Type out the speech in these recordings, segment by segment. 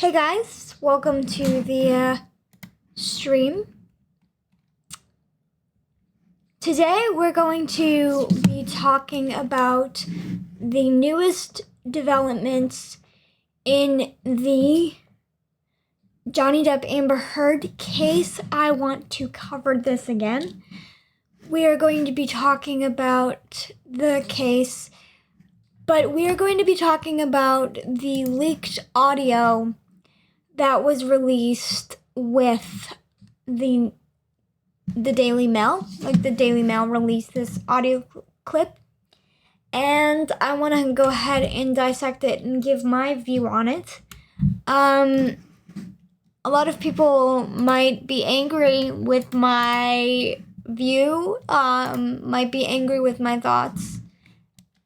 Hey guys, welcome to the stream. Today we're going to be talking about the newest developments in the Johnny Depp Amber Heard case. I want to cover this again. We are going to be talking about the case, but we are going to be talking about the leaked audio that was released with the Daily Mail. The Daily Mail released this audio clip, and I want to go ahead and dissect it and give my view on it. A lot of people might be angry with my view, might be angry with my thoughts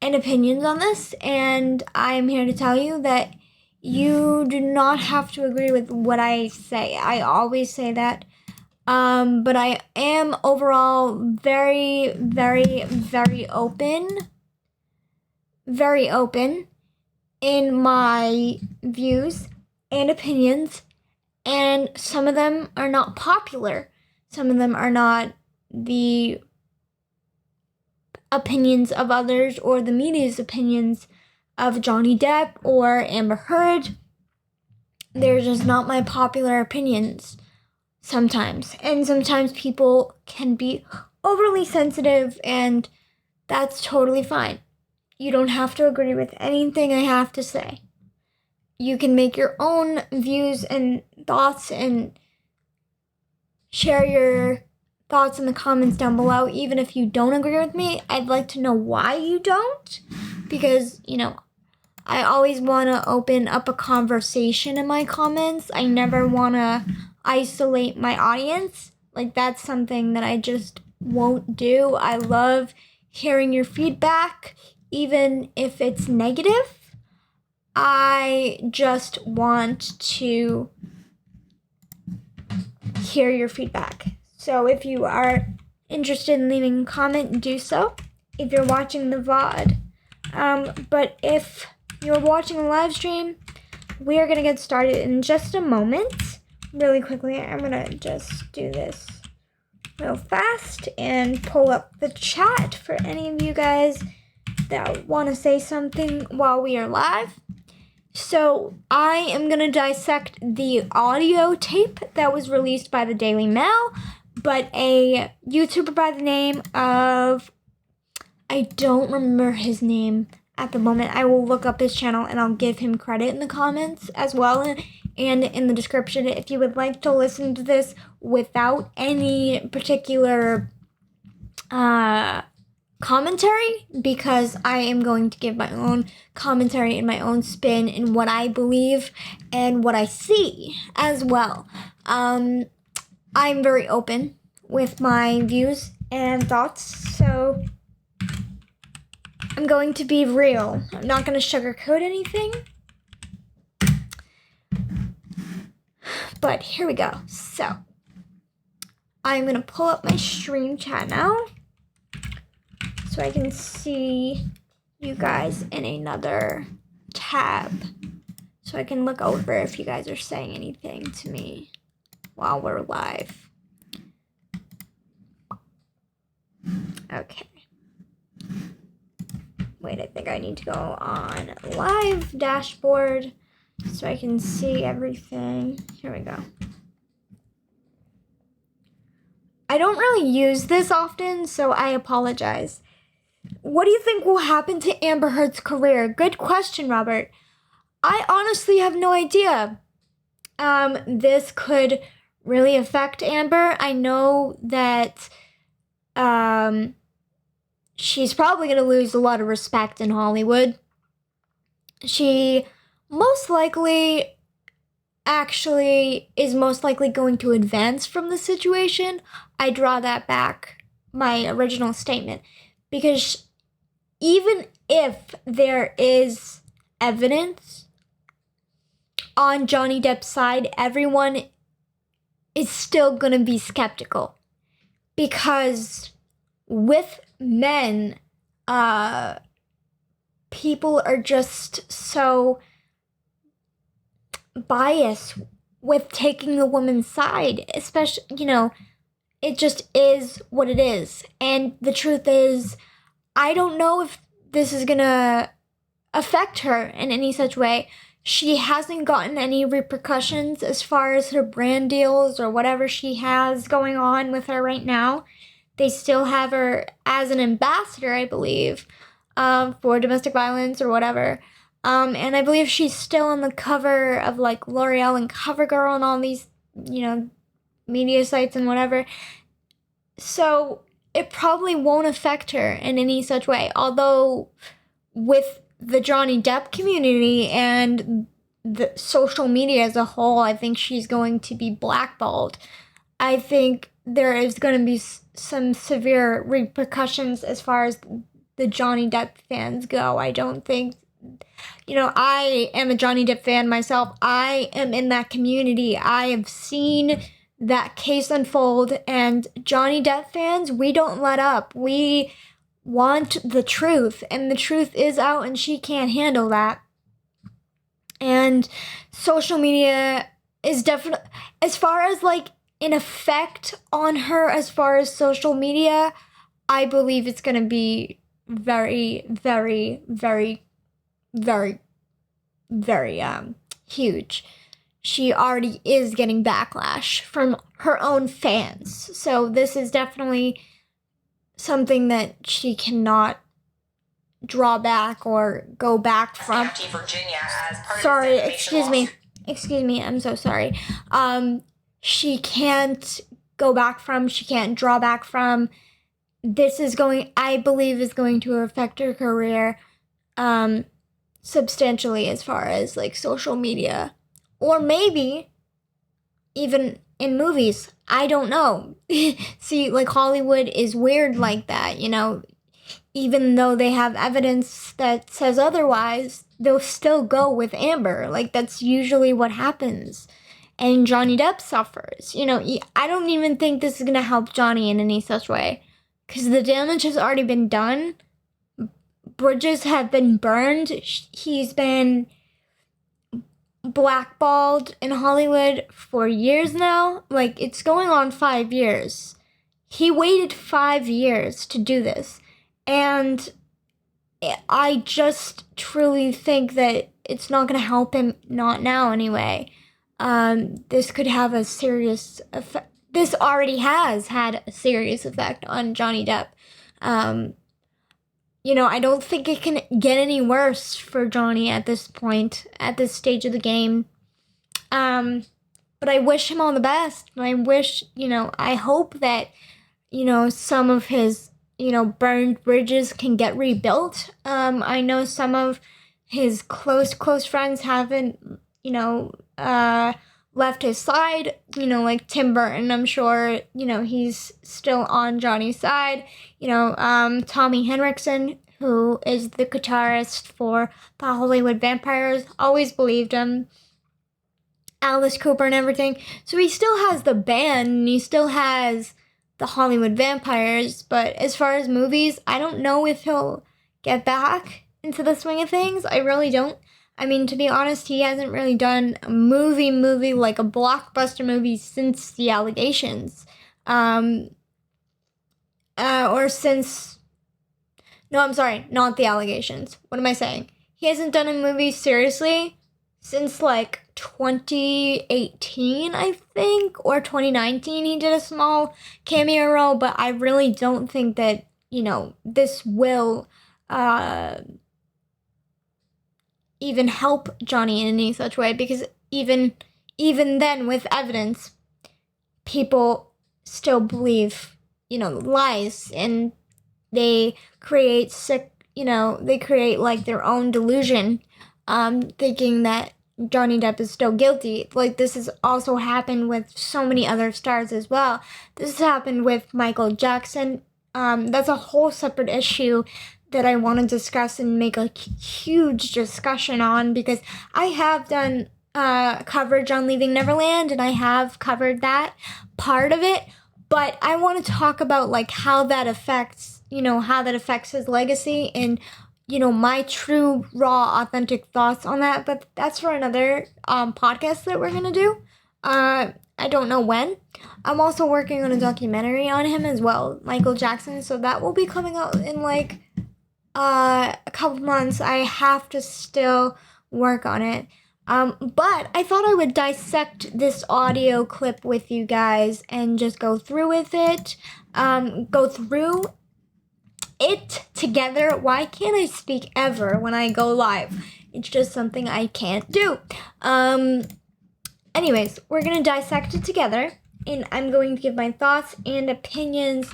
and opinions on this, and I'm here to tell you that you do not have to agree with what I say. I always say that. But I am overall very, very, very open. Very open in my views and opinions. And some of them are not popular. Some of them are not the opinions of others or the media's opinions of Johnny Depp or Amber Heard. They're just not my popular opinions sometimes. And sometimes people can be overly sensitive, and that's totally fine. You don't have to agree with anything I have to say. You can make your own views and thoughts and share your thoughts in the comments down below. Even if you don't agree with me, I'd like to know why you don't. Because, I always want to open up a conversation in my comments. I never want to isolate my audience. That's something that I just won't do. I love hearing your feedback, even if it's negative. I just want to hear your feedback. So if you are interested in leaving a comment, do so. If you're watching the VOD. But if you're watching a live stream, we are going to get started in just a moment. Really quickly, I'm going to just do this real fast and pull up the chat for any of you guys that want to say something while we are live. So I am going to dissect the audio tape that was released by the Daily Mail, but a YouTuber by the name of, I don't remember his name at the moment. I will look up his channel and I'll give him credit in the comments as well and in the description if you would like to listen to this without any particular commentary, because I am going to give my own commentary and my own spin in what I believe and what I see as well. I'm very open with my views and thoughts, so I'm going to be real. I'm not going to sugarcoat anything. But here we go. So, I'm going to pull up my stream chat now so I can see you guys in another tab. So I can look over if you guys are saying anything to me while we're live. Okay. Wait, I think I need to go on live dashboard so I can see everything. Here we go. I don't really use this often, so I apologize. What do you think will happen to Amber Heard's career? Good question, Robert. I honestly have no idea. This could really affect Amber. I know that she's probably going to lose a lot of respect in Hollywood. She most likely is most likely going to advance from the situation. I draw that back, my original statement, because even if there is evidence on Johnny Depp's side, everyone is still going to be skeptical, because with men, people are just so bias with taking the woman's side, especially, it just is what it is. And the truth is, I don't know if this is gonna affect her in any such way. She hasn't gotten any repercussions as far as her brand deals or whatever she has going on with her right now. They still have her as an ambassador, I believe, for domestic violence or whatever. And I believe she's still on the cover of like L'Oreal and CoverGirl and all these, media sites and whatever. So it probably won't affect her in any such way. Although with the Johnny Depp community and the social media as a whole, I think she's going to be blackballed. I think there is going to be some severe repercussions as far as the Johnny Depp fans go. I don't think, I am a Johnny Depp fan myself. I am in that community. I have seen that case unfold, and Johnny Depp fans, we don't let up. We want the truth, and the truth is out, and she can't handle that. And social media is definitely, as far as like an effect on her, as far as social media, I believe it's going to be very, very, very, very, very huge. She already is getting backlash from her own fans. So this is definitely something that she cannot draw back or go back from. Virginia as part Sorry, of excuse me, I'm so sorry. She can't go back from, she can't draw back from. This is I believe is going to affect her career substantially as far as like social media, or maybe even in movies. I don't know. See, like Hollywood is weird like that, even though they have evidence that says otherwise, they'll still go with Amber. Like, that's usually what happens. And Johnny Depp suffers. I don't even think this is going to help Johnny in any such way, because the damage has already been done. Bridges have been burned. He's been blackballed in Hollywood for years now. Like, it's going on 5 years. He waited 5 years to do this. And I just truly think that it's not going to help him, not now anyway. This could have a serious effect. This already has had a serious effect on Johnny Depp. I don't think it can get any worse for Johnny at this point, at this stage of the game. But I wish him all the best. I wish, I hope that, some of his, burned bridges can get rebuilt. I know some of his close friends haven't, left his side, like Tim Burton. I'm sure, he's still on Johnny's side. Tommy Henriksen, who is the guitarist for the Hollywood Vampires, always believed him. Alice Cooper and everything. So he still has the band, and he still has the Hollywood Vampires, but as far as movies, I don't know if he'll get back into the swing of things. I really don't. I mean, to be honest, he hasn't really done a movie like a blockbuster movie since the allegations. Or since... No, I'm sorry, not the allegations. What am I saying? He hasn't done a movie seriously since like 2018, I think, or 2019. He did a small cameo role, but I really don't think that, this will even help Johnny in any such way, because even then, with evidence, people still believe, lies, and they create like their own delusion, thinking that Johnny Depp is still guilty. Like, this has also happened with so many other stars as well. This has happened with Michael Jackson. That's a whole separate issue that I want to discuss and make a huge discussion on, because I have done coverage on Leaving Neverland, and I have covered that part of it, but I want to talk about like how that affects his legacy, and my true, raw, authentic thoughts on that. But that's for another podcast that we're going to do. I don't know when. I'm also working on a documentary on him as well, Michael Jackson. So that will be coming out in like a couple months. I have to still work on it. But I thought I would dissect this audio clip with you guys and just go through with it. Go through it together. Why can't I speak ever when I go live? It's just something I can't do. Anyways, we're going to dissect it together, and I'm going to give my thoughts and opinions,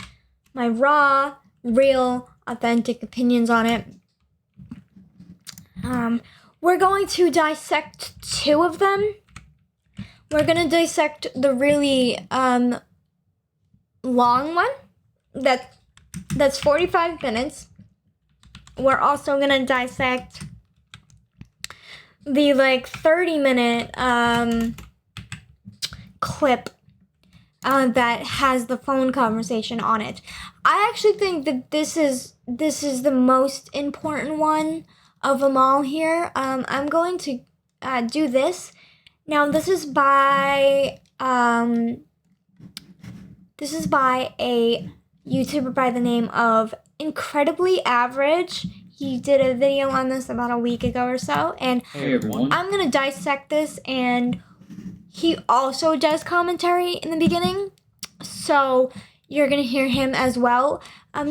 my raw, real, authentic opinions on it. We're going to dissect two of them. We're going to dissect the really long one that's 45 minutes. We're also going to dissect the 30-minute clip that has the phone conversation on it. I actually think that this is the most important one of them all here. I'm going to do this. Now this is by a YouTuber by the name of Incredibly Average. He did a video on this about a week ago or so, and hey everyone, I'm gonna dissect this, and he also does commentary in the beginning, so you're gonna hear him as well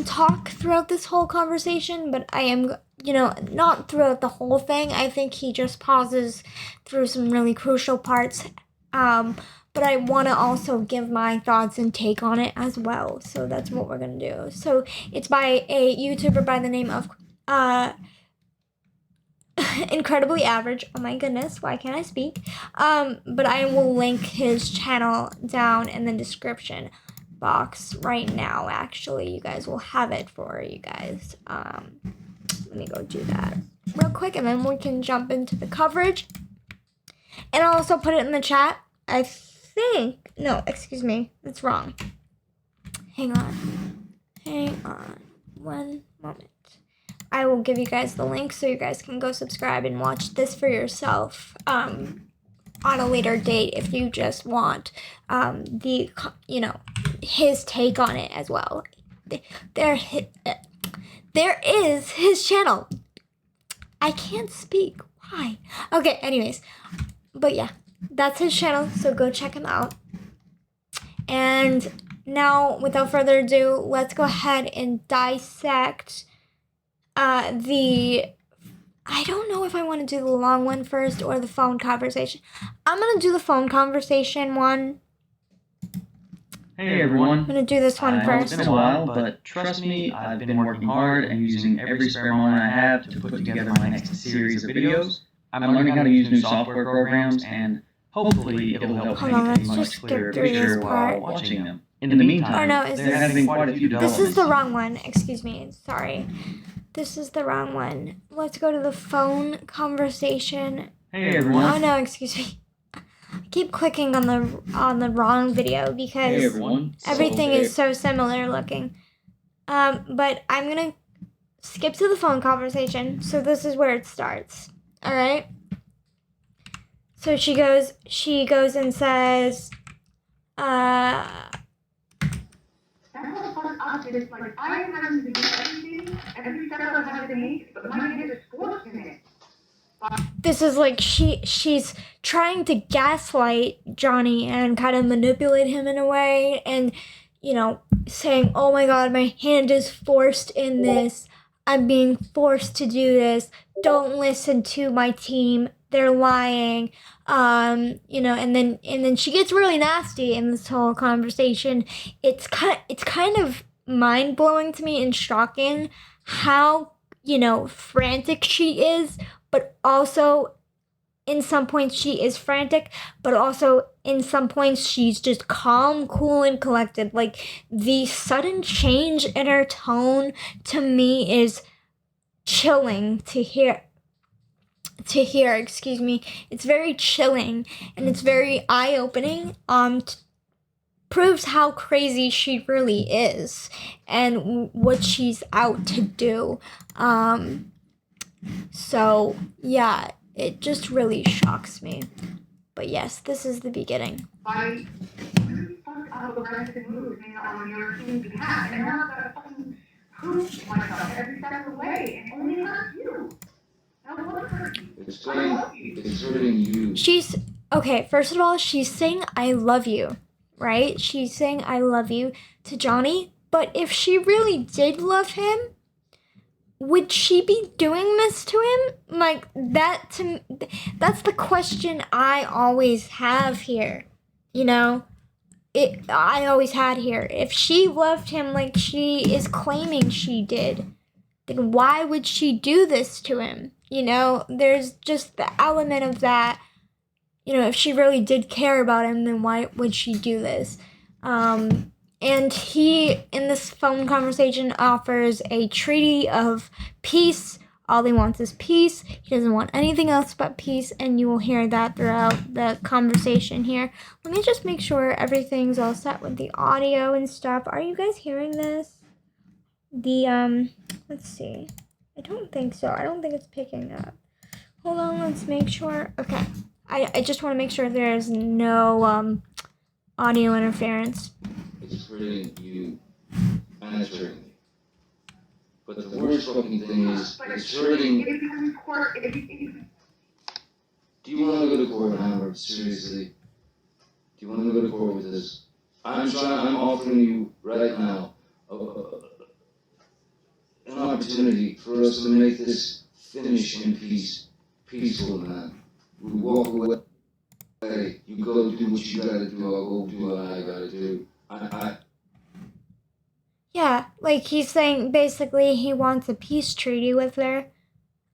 talk throughout this whole conversation, but I am, not throughout the whole thing. I think he just pauses through some really crucial parts, but I want to also give my thoughts and take on it as well, so that's what we're gonna do. So it's by a YouTuber by the name of Incredibly Average. Oh my goodness, why can't I speak? But I will link his channel down in the description box right now. Actually, you guys will have it for you guys. Let me go do that real quick, and then we can jump into the coverage. And I'll also put it in the chat. No, excuse me, that's wrong. Hang on 1 moment. I will give you guys the link so you guys can go subscribe and watch this for yourself on a later date if you just want his take on it as well. There is his channel. I can't speak. Why? Okay, anyways. But yeah, that's his channel, so go check him out. And now, without further ado, let's go ahead and dissect I don't know if I want to do the long one first or the phone conversation. I'm going to do the phone conversation one. hey everyone. I'm going to do this one I know first. it's been a while, but trust me, I've been working hard and using every spare moment I have to put together my next series of videos. I'm learning how to use new software programs, and hopefully it'll help Hold on, paint a let's much just clearer skip through picture this while part. watching them. In the meantime, there have been quite a few developments. This is the wrong one. Excuse me. Sorry. This is the wrong one. Let's go to the phone conversation. Hey everyone. Oh no, excuse me. I keep clicking on the wrong video because everything is so similar looking. But I'm gonna skip to the phone conversation. So this is where it starts. All right. So she goes and says, this is like she's trying to gaslight Johnny and kind of manipulate him in a way, and saying, oh my god, my hand is forced in this, I'm being forced to do this, don't listen to my team, they're lying, and then she gets really nasty in this whole conversation. It's kind of mind-blowing to me and shocking how frantic she is, but also in some points she is frantic, but also in some points she's just calm, cool, and collected. Like, the sudden change in her tone to me is chilling to hear. Excuse me. It's very chilling, and it's very eye-opening. Proves how crazy she really is and what she's out to do. So, yeah, it just really shocks me. But yes, this is the beginning. By really fucked up aggressive moves made on your team's behalf, and now I've got to fucking prove myself every step of the way, and only hurt you. Now what hurt you? It's hurting you. She's, okay, first of all, she's saying I love you, right? She's saying I love you to Johnny, but if she really did love him, would she be doing this to him? Like, that's the question I always have here, you know? I always had here. If she loved him like she is claiming she did, then why would she do this to him? You know, there's just the element of that. You know, if she really did care about him, then why would she do this? And he, in this phone conversation, offers a treaty of peace. All he wants is peace. He doesn't want anything else but peace, and you will hear that throughout the conversation here. Let me just make sure everything's all set with the audio and stuff. Are you guys hearing this? Let's see. I don't think so. I don't think it's picking up. Hold on, let's make sure. Okay. I just want to make sure there's no audio interference. It's hurting you, and it's hurting me. But the worst fucking thing is, it's hurting. Do you want to go to court, Howard? Seriously? Do you want to go to court with this? I'm offering you right now an opportunity for us to make this finish in peace. Peaceful, man. We walk away. You go do what you gotta do. I'll go do what I gotta do. Yeah, like he's saying basically he wants a peace treaty with her,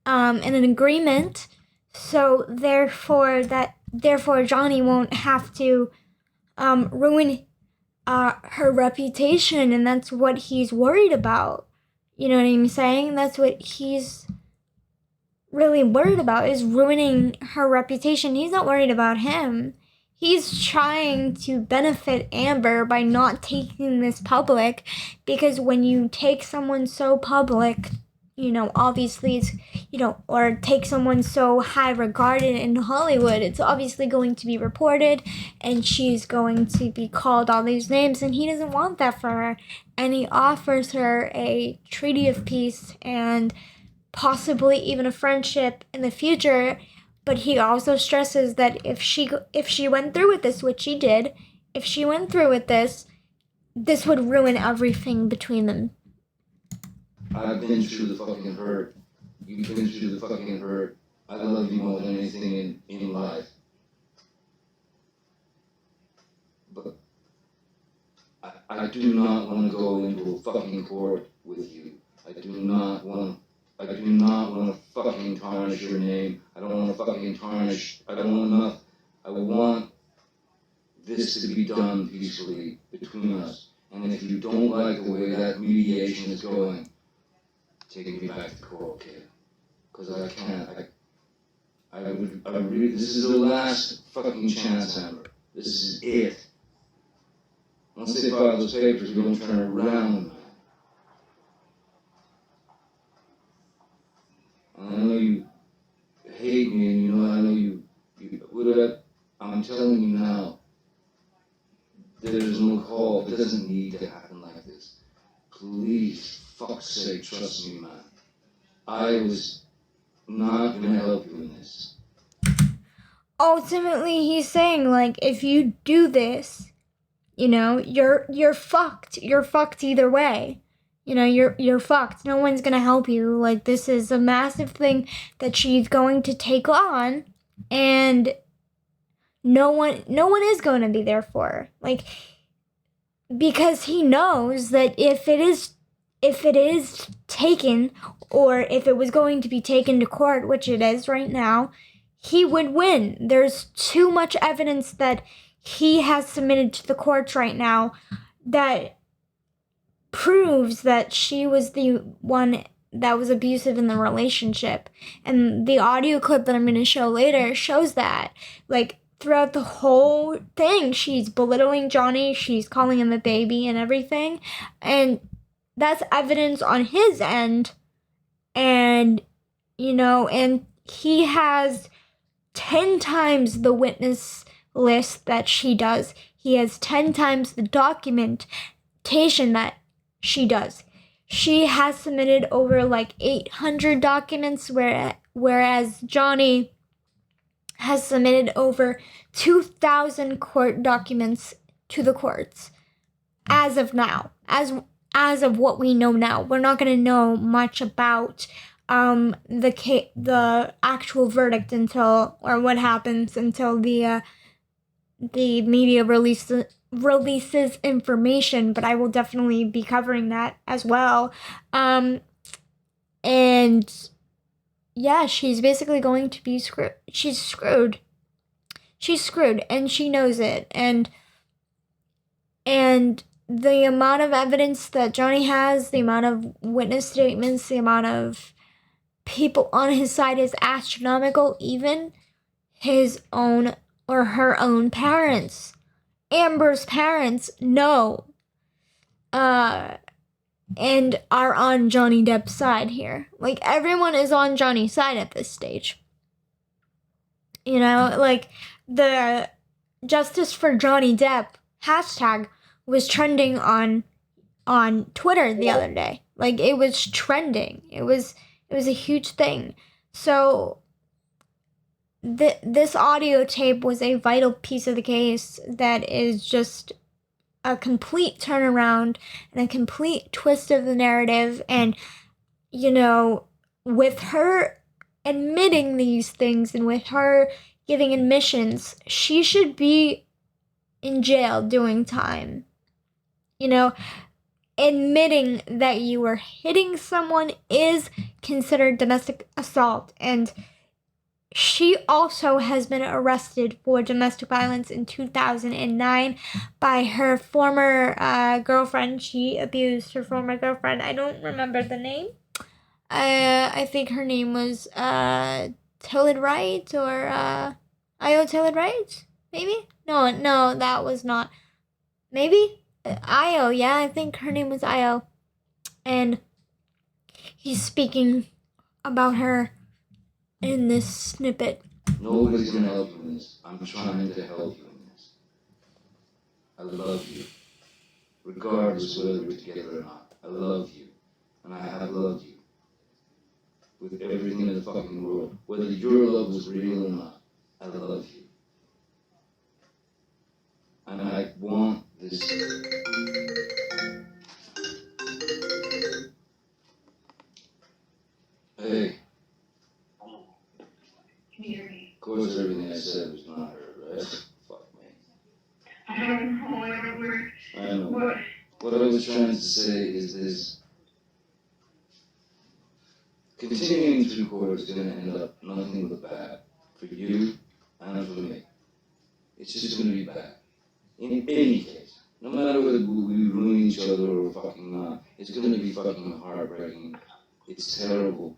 and an agreement. So therefore Johnny won't have to ruin her reputation, and that's what he's worried about. You know what I'm saying? That's what he's really worried about, is ruining her reputation. He's not worried about him. He's trying to benefit Amber by not taking this public, because when you take someone so public, you know, obviously it's, you know, or take someone so high regarded in Hollywood, it's obviously going to be reported, and she's going to be called all these names, and he doesn't want that for her. And he offers her a treaty of peace and possibly even a friendship in the future. But he also stresses that if she went through with this, which she did, if she went through with this would ruin everything between them. I've been through the fucking hurt. You've been through the fucking hurt. I love you more than anything in life. But I do not want to go into a fucking court with you. I do not want to fucking tarnish your name. I don't want to fucking tarnish. I don't want enough. I want this to be done peacefully between us. And if you don't like the way that mediation is going, take me back to court, kid. Because I can't. I really, this is the last fucking chance, Amber. This is it. Once they file those papers, we don't turn around, man. I know you hate me, and I know you I'm telling you now, there's no call. It doesn't need to happen like this. Please, fuck's sake, trust me, man. I was not gonna help you in this. Ultimately, he's saying, like, if you do this, you know, you're fucked. You're fucked either way. You know, you're fucked. No one's gonna help you. Like, this is a massive thing that she's going to take on, and no one is going to be there for her. Like, because he knows that if it is taken, or if it was going to be taken to court, which it is right now, he would win. There's too much evidence that he has submitted to the courts right now that proves that she was the one that was abusive in the relationship. And the audio clip that I'm going to show later shows that. Like, throughout the whole thing, she's belittling Johnny, she's calling him a baby and everything. And that's evidence on his end. And and he has 10 times the witness list that she does. He has 10 times the documentation that she does. She has submitted over like 800 documents, whereas Johnny has submitted over 2,000 court documents to the courts as of now. As of what we know now, we're not going to know much about the actual verdict or what happens until the media releases information, but I will definitely be covering that as well. And yeah, she's basically going to be screwed. She's screwed, and she knows it. And the amount of evidence that Johnny has, the amount of witness statements, the amount of people on his side is astronomical. Even his own or her own parents, Amber's parents, know and are on Johnny Depp's side here. Like, everyone is on Johnny's side at this stage. Like, the Justice for Johnny Depp hashtag was trending on Twitter the other day. Like, it was trending. It was a huge thing. So this audio tape was a vital piece of the case that is just a complete turnaround and a complete twist of the narrative. And with her admitting these things and with her giving admissions, she should be in jail doing time. Admitting that you were hitting someone is considered domestic assault, and she also has been arrested for domestic violence in 2009 by her former girlfriend. She abused her former girlfriend. I don't remember the name. I think her name was Tillid Wright or Io Tillid Wright? Maybe? No, that was not. Maybe? Io, yeah, I think her name was Io. And he's speaking about her in this snippet. Nobody's gonna help you in this. I'm trying to help you in this. I love you. Regardless whether we're together or not. I love you. And I have loved you. With everything in the fucking world. Whether your love was real or not. I love you. And I want this. Hey. Can you hear me? Of course everything I said was not heard, right? Fuck me. I don't know every word. I know. What I was trying to say is this. Continuing through court is going to end up nothing but bad. For you and for me. It's just going to be bad. In any case. No matter whether we ruin each other or fucking not. It's going to be fucking heartbreaking. It's terrible.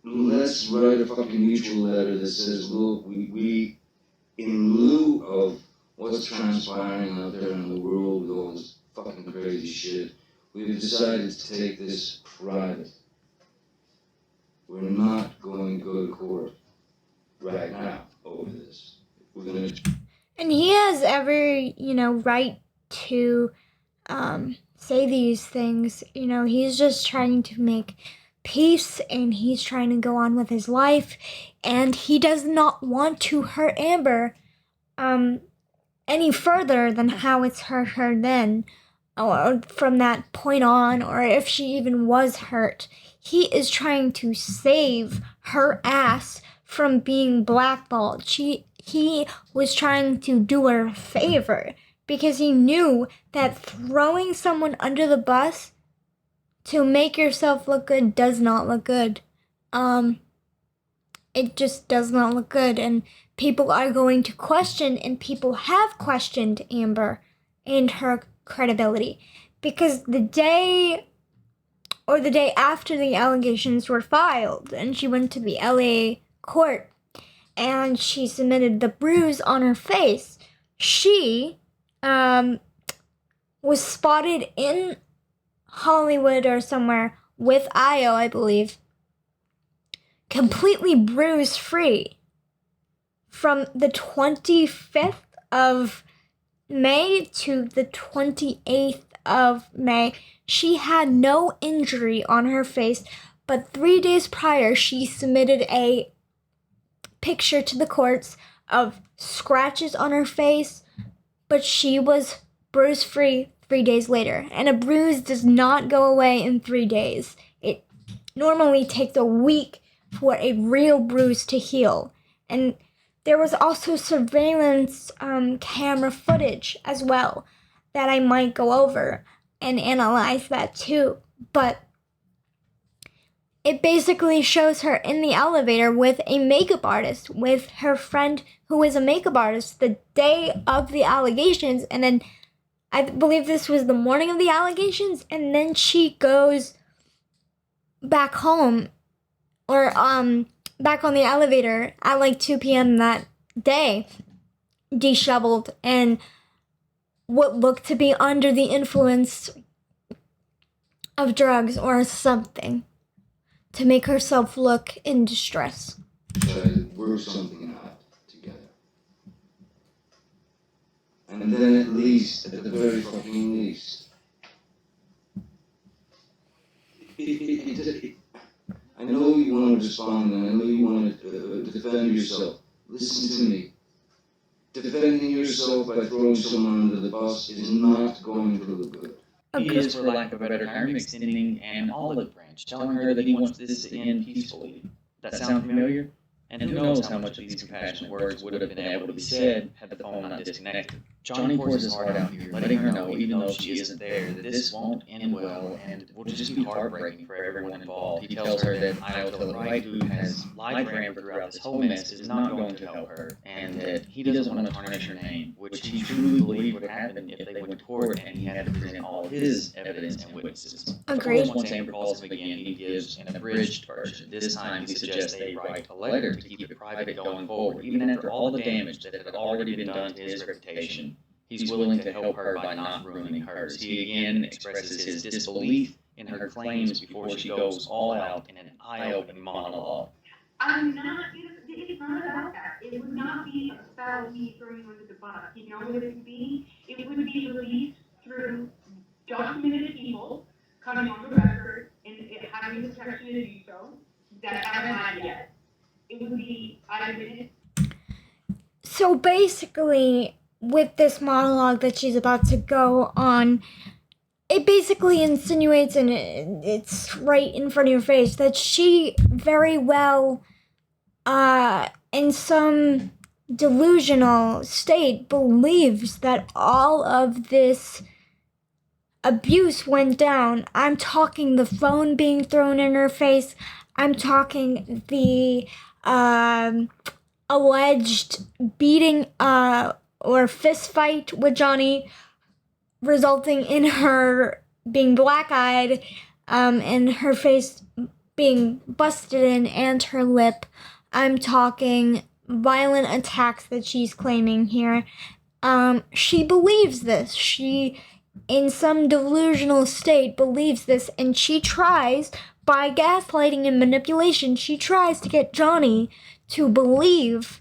Let's write a fucking mutual letter that says, look, we in lieu of what's transpiring out there in the world with all this fucking crazy shit, we've decided to take this private. We're not going to go to court right now over this. We're going to... And he has every, right to say these things. He's just trying to make peace, and he's trying to go on with his life, and he does not want to hurt Amber any further than how it's hurt her then, or from that point on, or if she even was hurt. He is trying to save her ass from being blackballed. He was trying to do her a favor because he knew that throwing someone under the bus to make yourself look good does not look good. It just does not look good, and people are going to question, and people have questioned Amber and her credibility, because the day after the allegations were filed and she went to the LA court and she submitted the bruise on her face, she was spotted in Hollywood or somewhere with Io, I believe, completely bruise free. From the 25th of May to the 28th of May, she had no injury on her face, but 3 days prior, she submitted a picture to the courts of scratches on her face, but she was bruise free 3 days later. And a bruise does not go away in 3 days. It normally takes a week for a real bruise to heal. And there was also surveillance camera footage as well that I might go over and analyze that too. But it basically shows her in the elevator with a makeup artist, with her friend who is a makeup artist the day of the allegations. And then I believe this was the morning of the allegations. And then she goes back home or back on the elevator at like 2 p.m. that day, disheveled and what looked to be under the influence of drugs or something to make herself look in distress. Try to work something out together. And then at least, at the very fucking least, I know you want to respond and I know you want to defend yourself. Listen to me. Defending yourself by throwing someone under the bus is not going to look good. He is, for lack of a better term, extending an olive branch, telling her that he wants this to end peacefully. That sound familiar? And who knows how much of these compassionate words would have been able to be said had the phone not disconnected. Johnny pours his heart out here, letting her know, even though she isn't there, that this won't end well and will just be heartbreaking for everyone involved. He tells her that I'll tell it right, who has lied for him throughout this whole mess, is not going to help her, and that he doesn't want to tarnish her name, which he truly believed would happen if they went to court and he had to present all of his evidence and witnesses. Agreed. Of course, once Amber calls him again, he gives an abridged version. This time, he suggests they write a letter to keep it private going forward, even after all the damage that had already been done to his reputation. He's willing to help her by not ruining hers. He again expresses his disbelief in her claims before she goes all out in an eye-opening monologue. I'm not, it's not about that. It would not be about me throwing you under the bus. You know what it would be? It would be released through documented people coming on the record and having the protection to do so that haven't lied yet. It would be eyewitness. So basically, with this monologue that she's about to go on, it basically insinuates, and it's right in front of your face, that she very well, in some delusional state, believes that all of this abuse went down. I'm talking the phone being thrown in her face. I'm talking the alleged beating or fist fight with Johnny, resulting in her being black-eyed, and her face being busted in, and her lip. I'm talking violent attacks that she's claiming here. She believes this. She, in some delusional state, believes this, and she tries, by gaslighting and manipulation, she tries to get Johnny to believe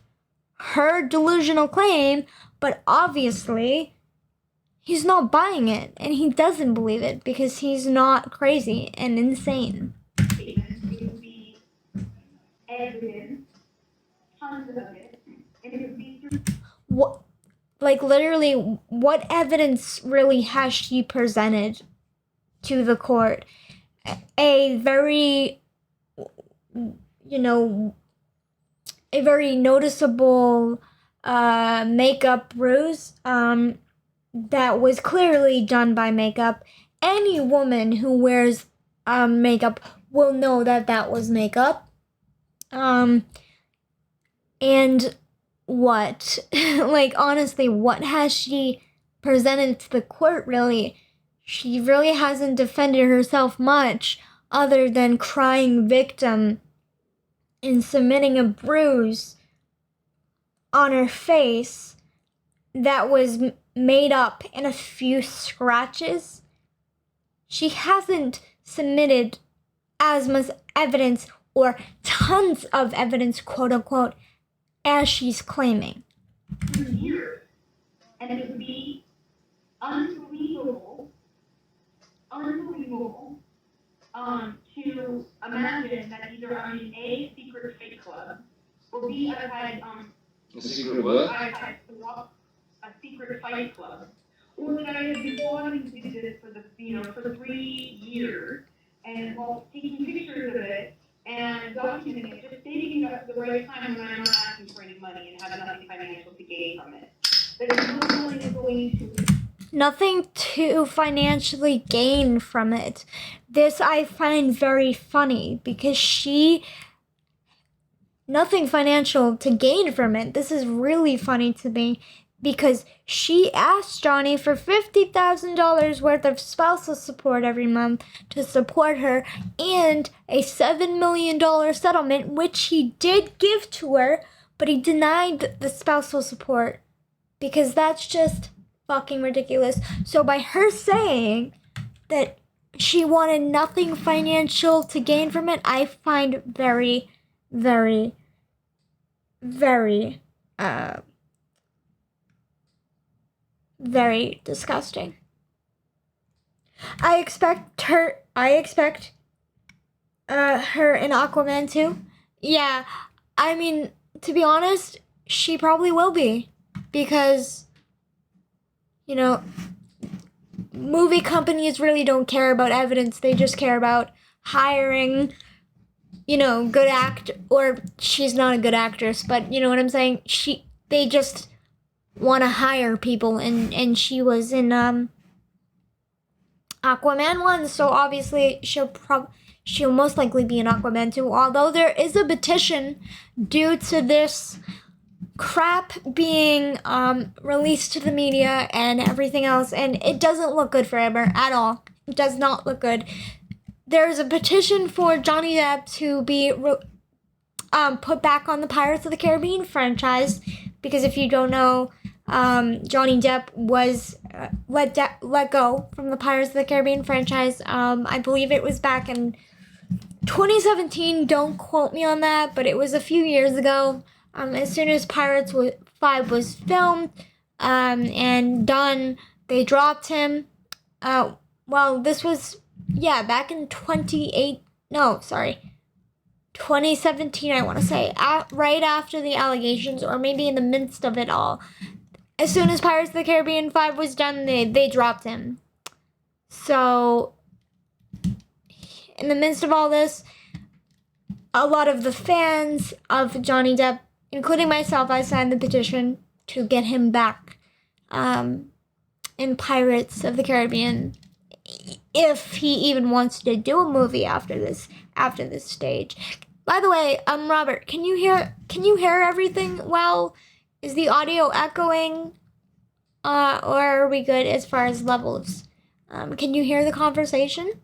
her delusional claim, but obviously he's not buying it, and he doesn't believe it because he's not crazy and insane. It would be evidence, tons of it, and it would be through. What, like literally, what evidence really has she presented to the court? A very, a very noticeable makeup bruise that was clearly done by makeup. Any woman who wears makeup will know that that was makeup. And what? Like, honestly, what has she presented to the court, really? She really hasn't defended herself much other than crying victim and submitting a bruise on her face that was made up in a few scratches. She hasn't submitted as much evidence or tons of evidence, quote unquote, as she's claiming. For years. And it would be unbelievable, to imagine that either I'm in A, secret fake club, or B, I've had, A secret what? I've had a secret fight club, or that I have been wanting to do this for 3 years, and while taking pictures of it and documenting it, just stating it at the right time when I'm not asking for any money and have nothing financial to gain from it. There's no one is going to. Nothing to financially gain from it. This I find very funny because nothing financial to gain from it. This is really funny to me because she asked Johnny for $50,000 worth of spousal support every month to support her and a $7 million settlement, which he did give to her, but he denied the spousal support because that's just fucking ridiculous. So by her saying that she wanted nothing financial to gain from it, I find very, very, very, very disgusting. I expect her in Aquaman too. Yeah, I mean, to be honest, she probably will be because, movie companies really don't care about evidence. They just care about hiring, good or she's not a good actress, but you know what I'm saying? They just want to hire people, and she was in Aquaman 1, so obviously she'll most likely be in Aquaman 2, although there is a petition due to this crap being released to the media and everything else, and it doesn't look good for Amber at all. It does not look good. There's a petition for Johnny Depp to be put back on the Pirates of the Caribbean franchise, because if you don't know, Johnny Depp was let go from the Pirates of the Caribbean franchise. I believe it was back in 2017. Don't quote me on that, but it was a few years ago. As soon as Pirates 5 was filmed and done, they dropped him. This was, back in 2017, I want to say, right after the allegations, or maybe in the midst of it all. As soon as Pirates of the Caribbean 5 was done, they dropped him. So, in the midst of all this, a lot of the fans of Johnny Depp, including myself, I signed the petition to get him back in Pirates of the Caribbean, if he even wants to do a movie after this stage. By the way, Robert, can you hear everything well? Is the audio echoing? Or are we good as far as levels? Can you hear the conversation?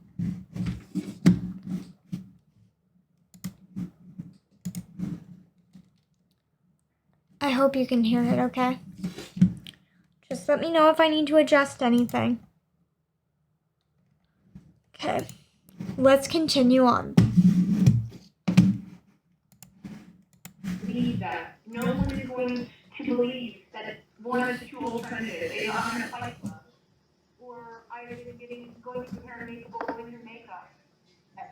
I hope you can hear it, okay? Just let me know if I need to adjust anything. Okay, let's continue on. Believe that. No one is going to believe that one of the two alternatives, either I'm in a fight club, or I've been going to hair and makeup or going through makeup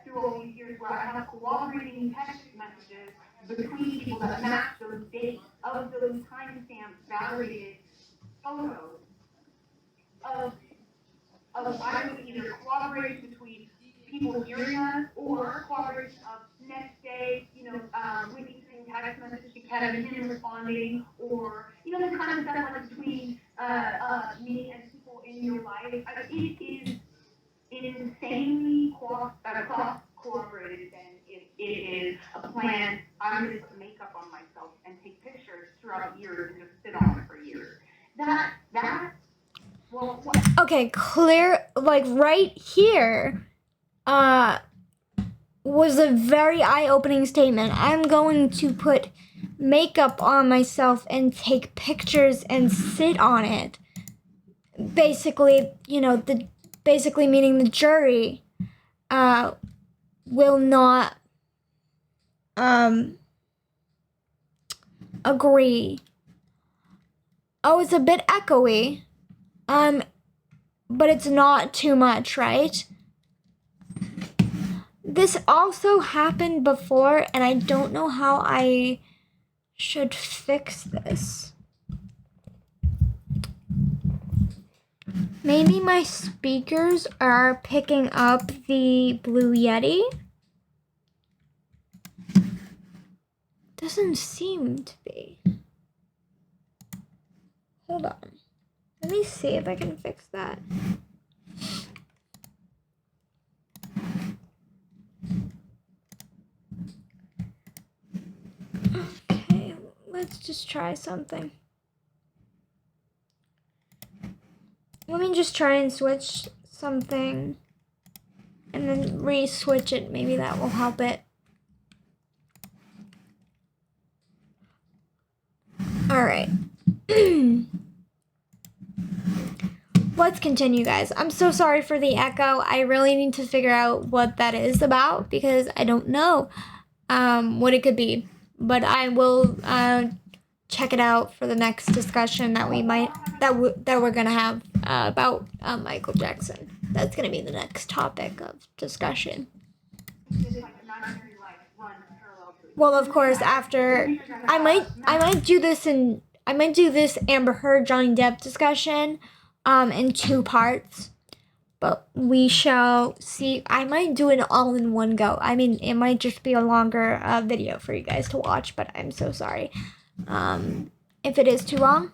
through all these years where I have cooperating text messages between people that match those dates of those timestamp validated photos of either cooperation between people hearing us or cooperation of next day, witnessing text messages to Kevin, him responding, or, the kind of stuff like between me and people in your life. It is insanely cooperated, and it is a plan. I'm going to put makeup on myself and take pictures throughout years and just sit on it for years. Okay, clear, like right here, was a very eye-opening statement. I'm going to put makeup on myself and take pictures and sit on it. Basically, basically meaning the jury will not agree. Oh, it's a bit echoey. But it's not too much, right? This also happened before, and I don't know how I should fix this. Maybe my speakers are picking up the Blue Yeti. Doesn't seem to be. Hold on. Let me see if I can fix that. Okay, let's just try something. Let me just try and switch something and then re-switch it. Maybe that will help it. All right. Let's continue, guys. I'm so sorry for the echo. I really need to figure out what that is about because I don't know what it could be. But I will check it out for the next discussion that we're gonna have about Michael Jackson. That's gonna be the next topic of discussion. Well, of course, after I might do this Amber Heard Johnny Depp discussion in 2 parts, but we shall see. I might do it all in one go. I mean, it might just be a longer video for you guys to watch, but I'm so sorry if it is too long.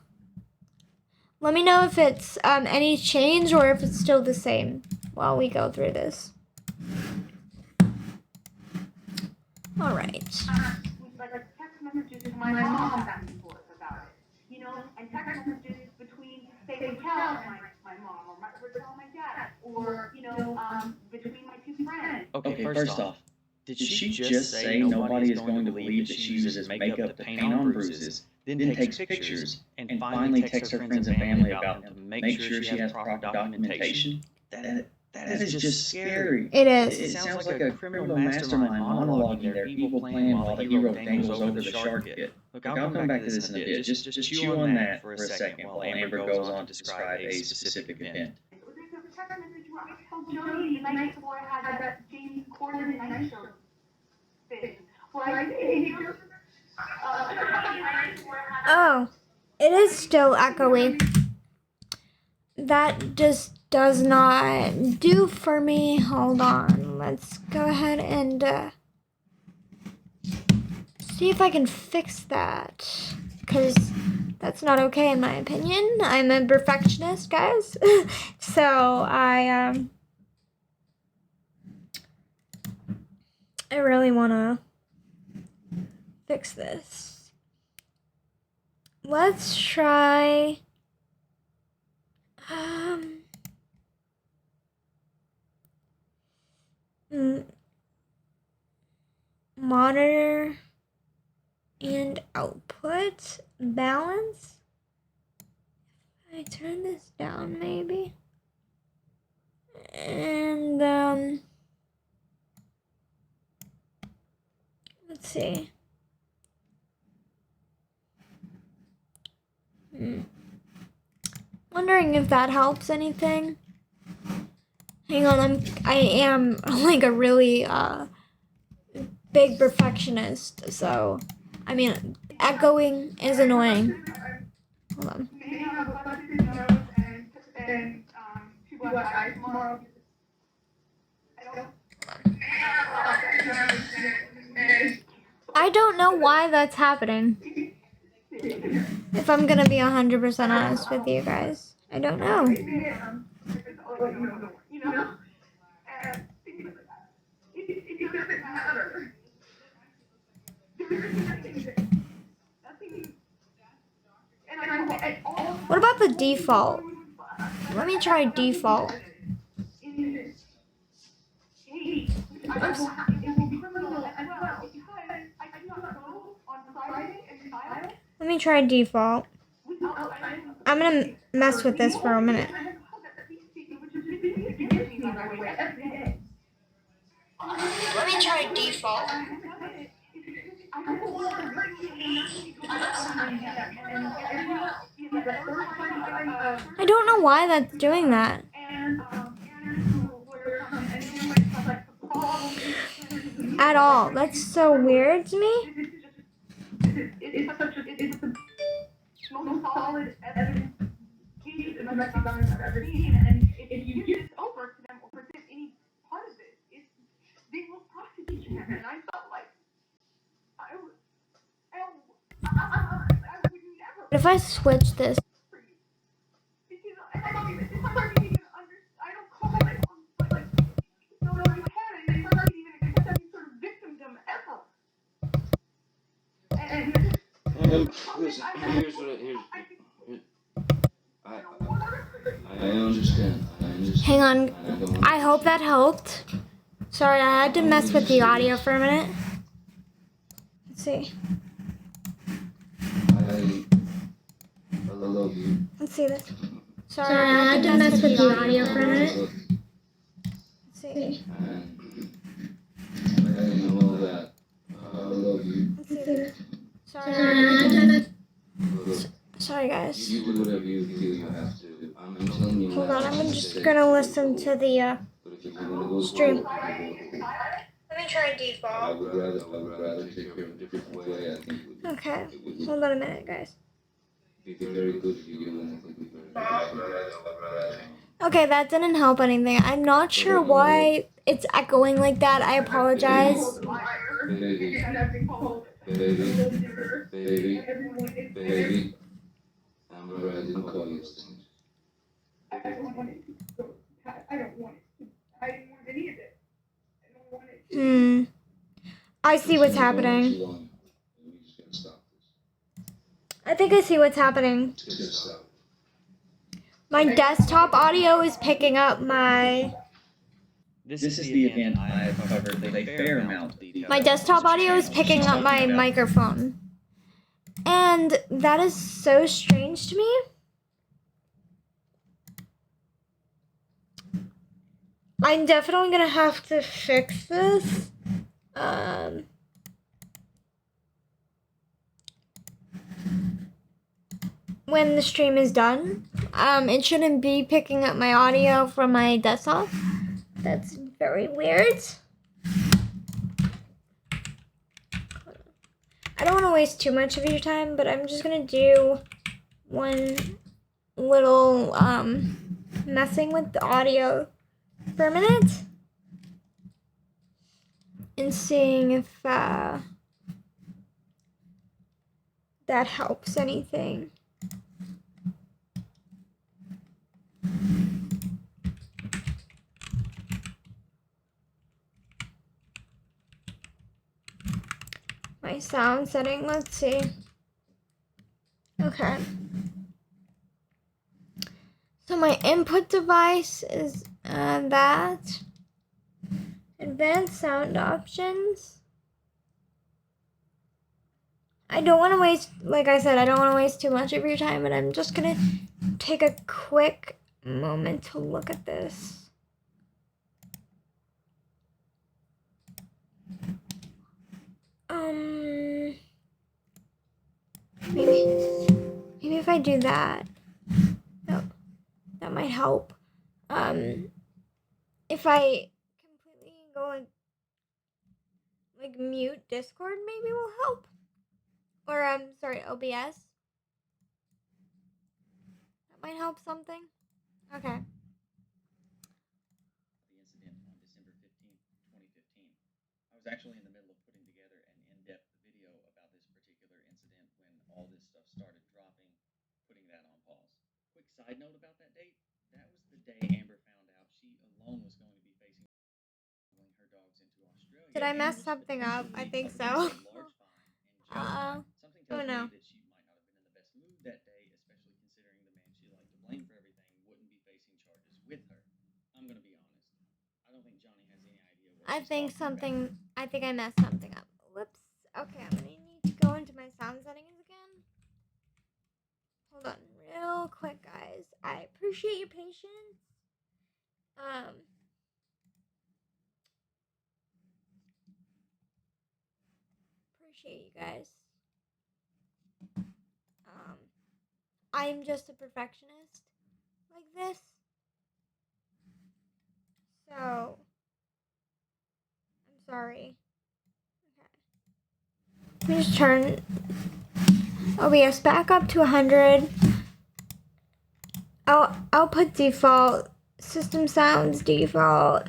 Let me know if it's any change or if it's still the same while we go through this. All right. Like text messages to my mom back and forth about it, you know, and text messages between, say, Raquel and my mom, or Raquel and my dad, or, you know, between my 2 friends. Okay, first off, did she just say nobody is going to believe that she uses makeup to paint on bruises, then takes pictures, and finally texts her friends and family about them to make sure she has proper documentation? That is just scary. It is. It sounds like a criminal mastermind monologuing their evil plan while the hero dangles over the shark pit. Look, I'll come back to this in a bit. Just chew on that for a second while Amber goes on to describe a specific event. There's a text message where I told Jody the night before I had that James Corden night show thing, where I say, Oh, it is still echoey. That just does not do for me. Hold on. Let's go ahead and see if I can fix that. Because that's not okay in my opinion. I'm a perfectionist, guys. So I really want to fix this. Let's try monitor and output balance. I turn this down maybe. And let's see. Wondering if that helps anything. Hang on, I am like a really big perfectionist, so I mean echoing is annoying. Hold on. I don't know why that's happening. If I'm gonna be 100% honest with you guys, I don't know. What about the default? Let me try default. Let me try default. I'm gonna mess with this for a minute. Let me try default. I don't know why that's doing that. At all. That's so weird to me. It's the most solid evidence case of domestic violence I've ever seen. And if you give this over to them or present any part of it, they will prosecute you. And I felt like I would never. If I switch this. Because it's hard to even understand. I don't call it like no one had it. It's hard to even accept any sort of victimdom ever. Listen, here's I understand. Hang on. I hope that helped. Sorry, I had to mess with the audio for a minute. Let's see. I love you. Let's see this. Sorry, I had to mess with the audio for a minute. Let's see. And I know that I love you. Let's see this. Sorry, I had to mess. Sorry, guys. You do whatever you feel you have to. I'm telling you. Hold on, I'm just gonna listen to the stream. Let me try default. I would rather take care of a different way. I think it would Okay, hold on a minute, guys. be very good for you, and I think we'd be very good. Okay, that didn't help anything. I'm not sure why it's echoing like that. I apologize. Baby. I'm glad I didn't call you things. I don't want it to go. I don't want it. I didn't want any of it. I don't want it. I see what's happening. I think I see what's happening. My desktop audio is picking up my... This is the event I have covered a fair amount of detail. My desktop audio is picking up my microphone. And that is so strange to me. I'm definitely gonna have to fix this. When the stream is done. It shouldn't be picking up my audio from my desktop. That's very weird. I don't want to waste too much of your time, but I'm just gonna do one little messing with the audio for a minute and seeing if that helps anything. My sound setting, let's see. Okay. So my input device is that. Advanced sound options. I don't want to waste, like I said, I don't want to waste too much of your time, but I'm just gonna take a quick moment to look at this. Maybe if I do that, that might help. If I completely go like mute Discord, maybe will help. Or sorry, OBS. That might help something. Okay. The incident on December 15th, 2015. I was actually in the middle of putting together an in-depth video about this particular incident when all this stuff started dropping, putting that on pause. Quick side note about that date, that was the day Amber found out she alone was going to be facing her dogs into Australia. Did I mess something up? I think so. Something tells no. me that she might not have been in the best mood that day, especially considering the man she liked to blame for everything wouldn't be facing charges with her. I'm gonna be honest. I don't think Johnny has any idea what I think I messed something up. Whoops. Okay, I'm gonna need to go into my sound settings again. Hold on real quick, guys. I appreciate your patience. appreciate you guys. I'm just a perfectionist like this. So, I'm sorry. Okay. Let me just turn OBS back up to 100. I'll put default, system sounds default,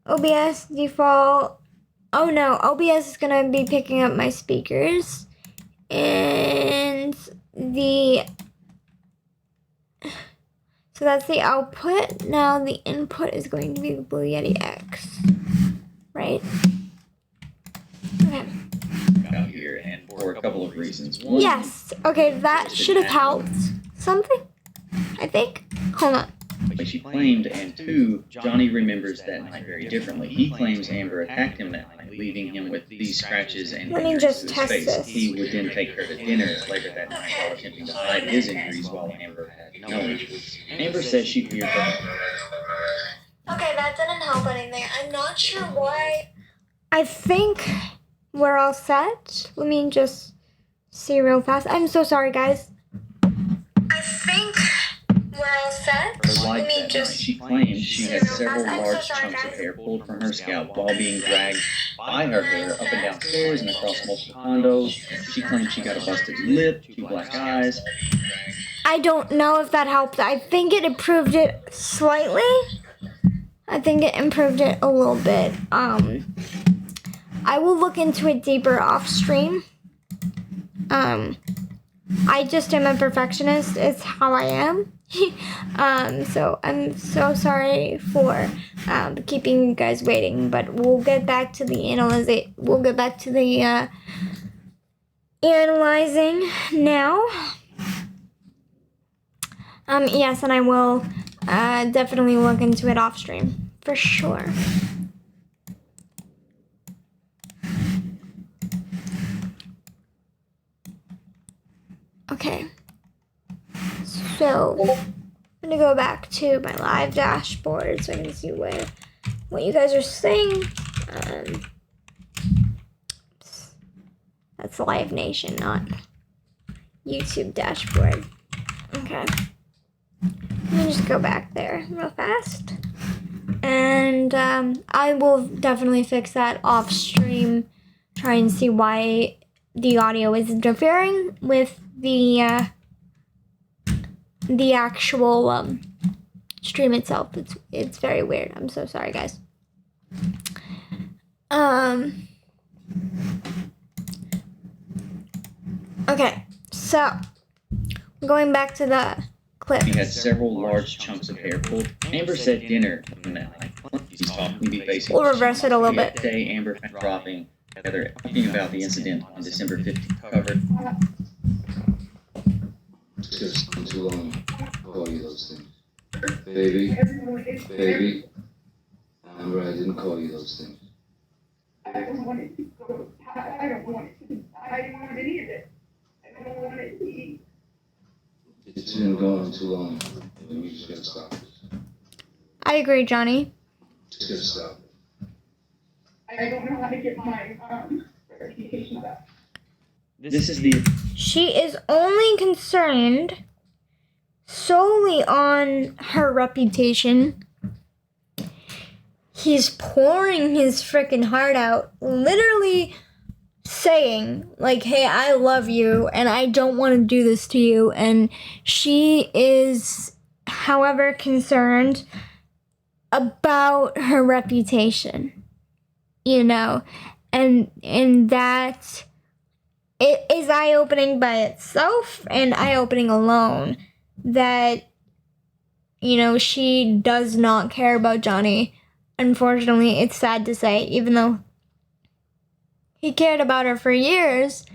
OBS default. Oh no, OBS is gonna be picking up my speakers, and so that's the output. Now the input is going to be the Blue Yeti X, right? Okay. Out here, and for a couple of reasons. One, Yes. Okay, that should have helped something, I think. Hold on. like she claimed, and two, Johnny remembers that night very differently. He claims Amber attacked him that night, leaving him with these scratches and Let me injuries just to his test face. this. He would then take her to dinner later that night while attempting to hide his injuries while Amber had no injuries. Amber says she feared her. Okay, that didn't help anything. I'm not sure why. I think we're all set. Let me just see real fast. I'm so sorry, guys. I think we're all set. Her life Let me that just night, she claimed she had several I'm so large sorry, chunks of guys. hair pulled from her scalp while being dragged by her hair up and down stairs and across multiple condos. She claimed she got a busted lip, 2 black eyes. I don't know if that helped. I think it improved it slightly. I think it improved it a little bit. I will look into it deeper off stream. I just am a perfectionist. It's how I am. So I'm so sorry for keeping you guys waiting, but we'll get back to the analyzing now. Yes, and I will definitely look into it off stream for sure. Okay, so I'm gonna go back to my live dashboard so I can see what you guys are saying. That's Live Nation, not YouTube dashboard. Okay, let me just go back there real fast, and I will definitely fix that off stream. Try and see why the audio is interfering with the actual stream itself. It's very weird. I'm so sorry, guys. Okay, so going back to the clip. He had several large chunks of hair pulled. Amber said dinner that night. She's talking to be facing. We'll reverse it a little bit. That day, Amber found dropping together talking about the incident on December 15th covered. It's just been too long. I call you those things. Baby. Amber, I didn't call you those things. I don't want it to go. I don't want any of it. I don't want it to be. It's been going too long. And you just gotta stop this. I agree, Johnny. Just gotta stop it. I don't know how to get my reputation back. This is the. She is only concerned solely on her reputation. He's pouring his freaking heart out, literally saying, like, hey, I love you and I don't want to do this to you. And she is, however, concerned about her reputation, you know, and that it is eye-opening by itself and eye-opening alone that, you know, she does not care about Johnny. Unfortunately, it's sad to say, even though he cared about her for years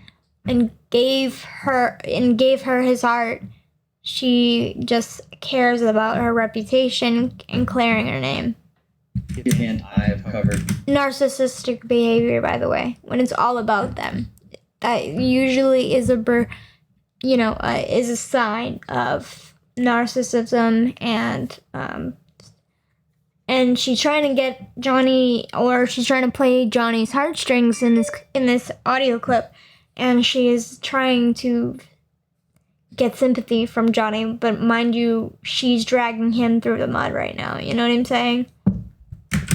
and gave her his heart, she just cares about her reputation and clearing her name. Event I have covered. Narcissistic behavior, by the way, when it's all about them, that usually is is a sign of narcissism and and she's trying to get Johnny, or she's trying to play Johnny's heartstrings in this audio clip, and she is trying to get sympathy from Johnny, but mind you, she's dragging him through the mud right now. You know what I'm saying?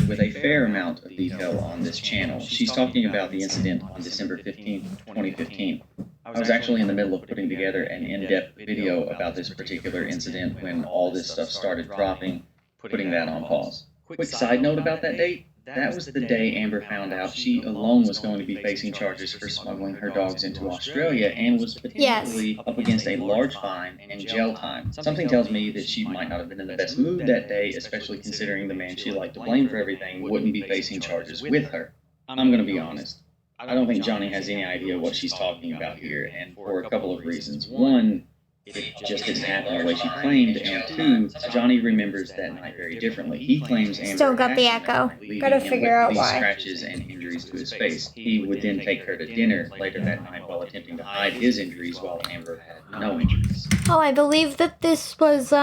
With a fair amount of detail on this channel. She's talking about the incident on December 15th, 2015. I was actually in the middle of putting together an in-depth video about this particular incident when all this stuff started dropping, putting that on pause. Quick side note about that date, that was the day Amber found out she alone was going to be facing charges for smuggling her dogs into Australia and was potentially up against a large fine and jail time. Something tells me that she might not have been in the best mood that day, especially considering the man she liked to blame for everything wouldn't be facing charges with her. I'm going to be honest. I don't think Johnny has any idea what she's talking about here, and for a couple of reasons. One, it just didn't happen the way she claimed, and two, Johnny remembers that night very differently. He claims Amber Still got the echo. Gotta figure out these why. scratches and injuries to his face. He would then take her to dinner later that night while attempting to hide his injuries while Amber had no injuries. Oh, I believe that this was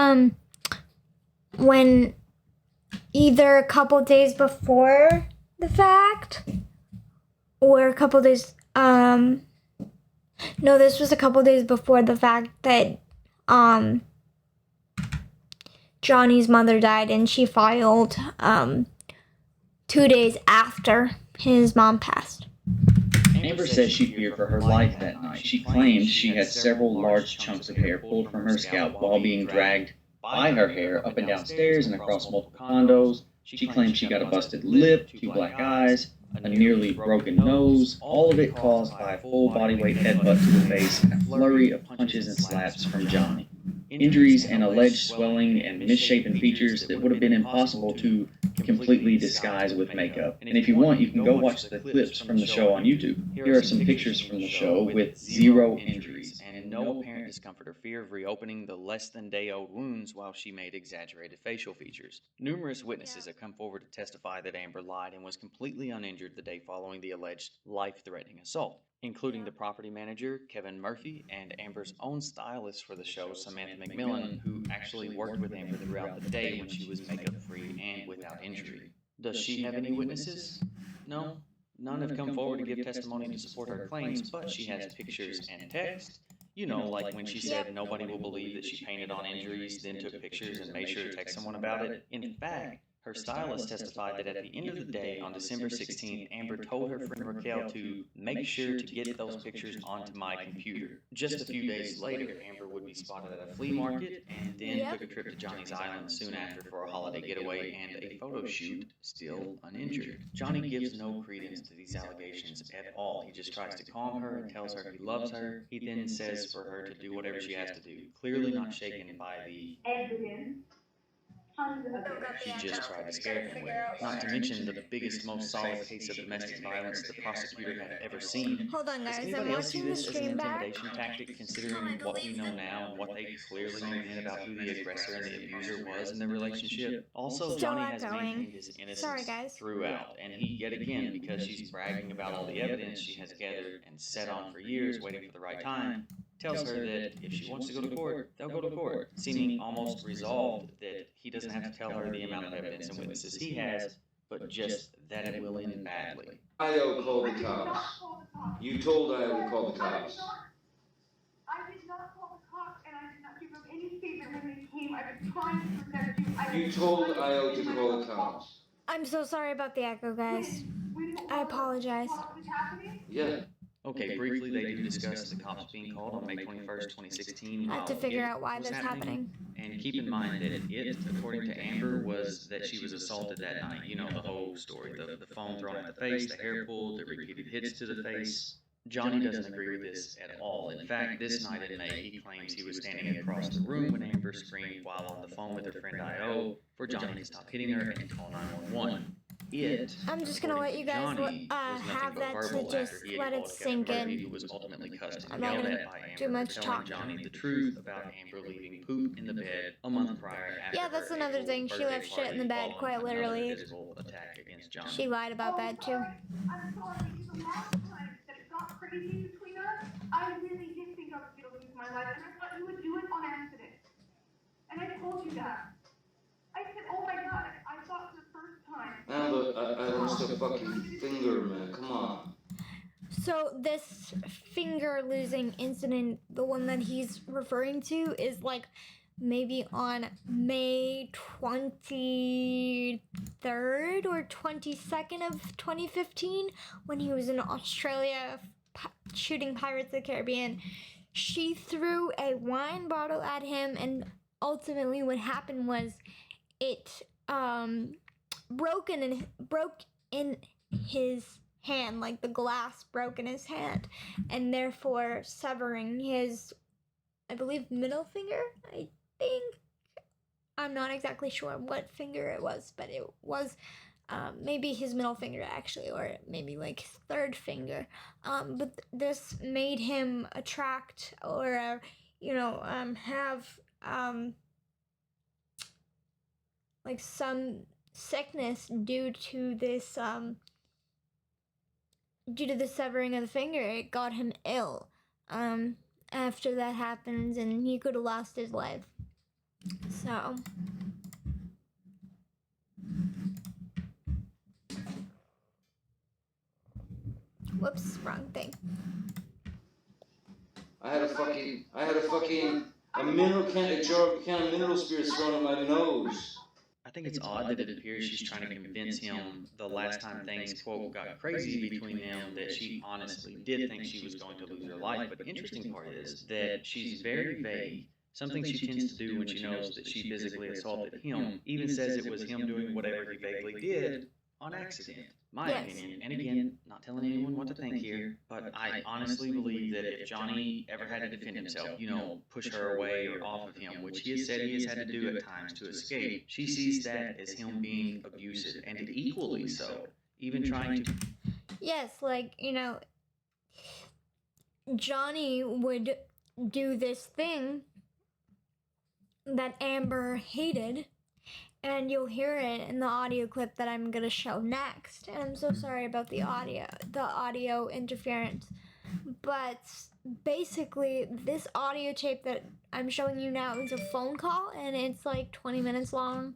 when either a couple days before the fact or a couple days no, this was a couple days before the fact that Johnny's mother died, and she filed 2 days after his mom passed. Amber says she feared for her life that night. She claimed she had several large chunks of hair pulled from her scalp while being dragged by her hair up and down stairs and across multiple condos. She claimed she got a busted lip, 2 black eyes, a nearly broken nose, all of it caused by a full bodyweight headbutt to the face and a flurry of punches and slaps from Johnny. Injuries and alleged swelling and misshapen features that would have been impossible to completely disguise with makeup. And if you want, you can go watch the clips from the show on YouTube. Here are some pictures from the show with 0 injuries and no apparent discomfort or fear of reopening the less-than-day-old wounds while she made exaggerated facial features. Numerous witnesses have come forward to testify that Amber lied and was completely uninjured the day following the alleged life-threatening assault, including the property manager, Kevin Murphy, and Amber's own stylist for the show, Samantha McMillan, who actually worked with Amber throughout the day when she was makeup-free and without injury. Does she have any witnesses? No. None have come forward to give testimony to support her claims, but she has pictures and text. You know, like when she said nobody will believe that she painted on injuries, then took pictures and made sure to text someone about it. In fact, her stylist testified that at the end of the day, on December 16th, Amber told her friend Raquel to make sure to get those pictures onto my computer. Just a few days later, Amber would be spotted at a flea market and then took a trip to Johnny's Island soon after for a holiday getaway and a photo shoot, still uninjured. Johnny gives no credence to these allegations at all. He just tries to calm her and tells her he loves her. He then says for her to do whatever she has to do, clearly not shaken by the evidence. she just tried to scare him with. Not to mention the biggest, most solid case of domestic violence the prosecutor had ever seen. Hold on, Does guys. anybody I'm else see watching the this as an stream back. intimidation tactic, considering what we know now and what they clearly knew then about who the aggressor and the abuser was in their relationship? Also, Still Johnny not has going. maintained his innocence Sorry, guys. throughout, and he, yet again, because she's bragging about all the evidence she has gathered and sat on for years waiting for the right time, tells her that if she wants to go to court, they'll go to court, seeming almost resolved that he doesn't have to tell her the amount of evidence and witnesses he has, but just that it will end badly. Io called the cops. You told Io to call the cops. I did not call the cops, and I did not give them any statement when they came. I was trying to protect you. You told Io to call the cops. I'm so sorry about the echo, guys. I apologize. What was happening? Yeah. Okay, briefly, they do discuss the cops being called on May 21st, 2016. I have to while figure it out why was that's happening. And keep in mind that it, according to Amber, was that she was assaulted that night. You know the whole story. The phone thrown at the face, the hair pulled, the repeated hits to the face. Johnny doesn't agree with this at all. In fact, this night in May, he claims he was standing across the room when Amber screamed while on the phone with her friend I.O. for Johnny to stop hitting her and call 911. I'm just gonna let you guys have that to just let it sink in. Who was ultimately cussed I'm and not yelled gonna at by Amber do much for telling talking. Johnny the truth about Amber leaving poop in the bed a month prior after Yeah, that's her another April thing. She birthday left shit in the party bed, quite following another literally. physical attack against Johnny. She lied about that too. I'm sorry. The last time that it got crazy between us, I really did think I was going to lose my life, and I thought you would do it on accident. And I told you that. I said, oh my God, I thought just a fucking finger, man. Come on. So this finger losing incident, the one that he's referring to, is like maybe on May 23rd or 22nd of 2015 when he was in Australia shooting Pirates of the Caribbean. She threw a wine bottle at him, and ultimately what happened was it broke in his hand, like the glass broke in his hand, and therefore severing his, I believe, middle finger. I think, I'm not exactly sure what finger it was, but it was maybe his middle finger actually, or maybe like his third finger. But this made him attract or have like some sickness due to this severing of the finger. It got him ill after that happens, and he could have lost his life. So whoops, wrong thing. I had a mineral can of mineral spirits thrown in my nose. I think it's odd that it appears she's trying to convince him the last time things, quote, got crazy between them that she honestly did think she was going to lose her life. But the interesting part is that she's very vague. Something she tends to do when she knows that she physically assaulted him, even says it was him doing whatever he vaguely did on accident. My opinion, and again, not telling anyone what to think here, but I honestly believe that if Johnny ever had to defend himself, push her away or off of him, which he has said he has had to do at times to escape, she sees that as him being abusive, and equally so, even trying to... Yes, Johnny would do this thing that Amber hated, and you'll hear it in the audio clip that I'm gonna show next. And I'm so sorry about the audio interference. But basically, this audio tape that I'm showing you now is a phone call, and it's like 20 minutes long.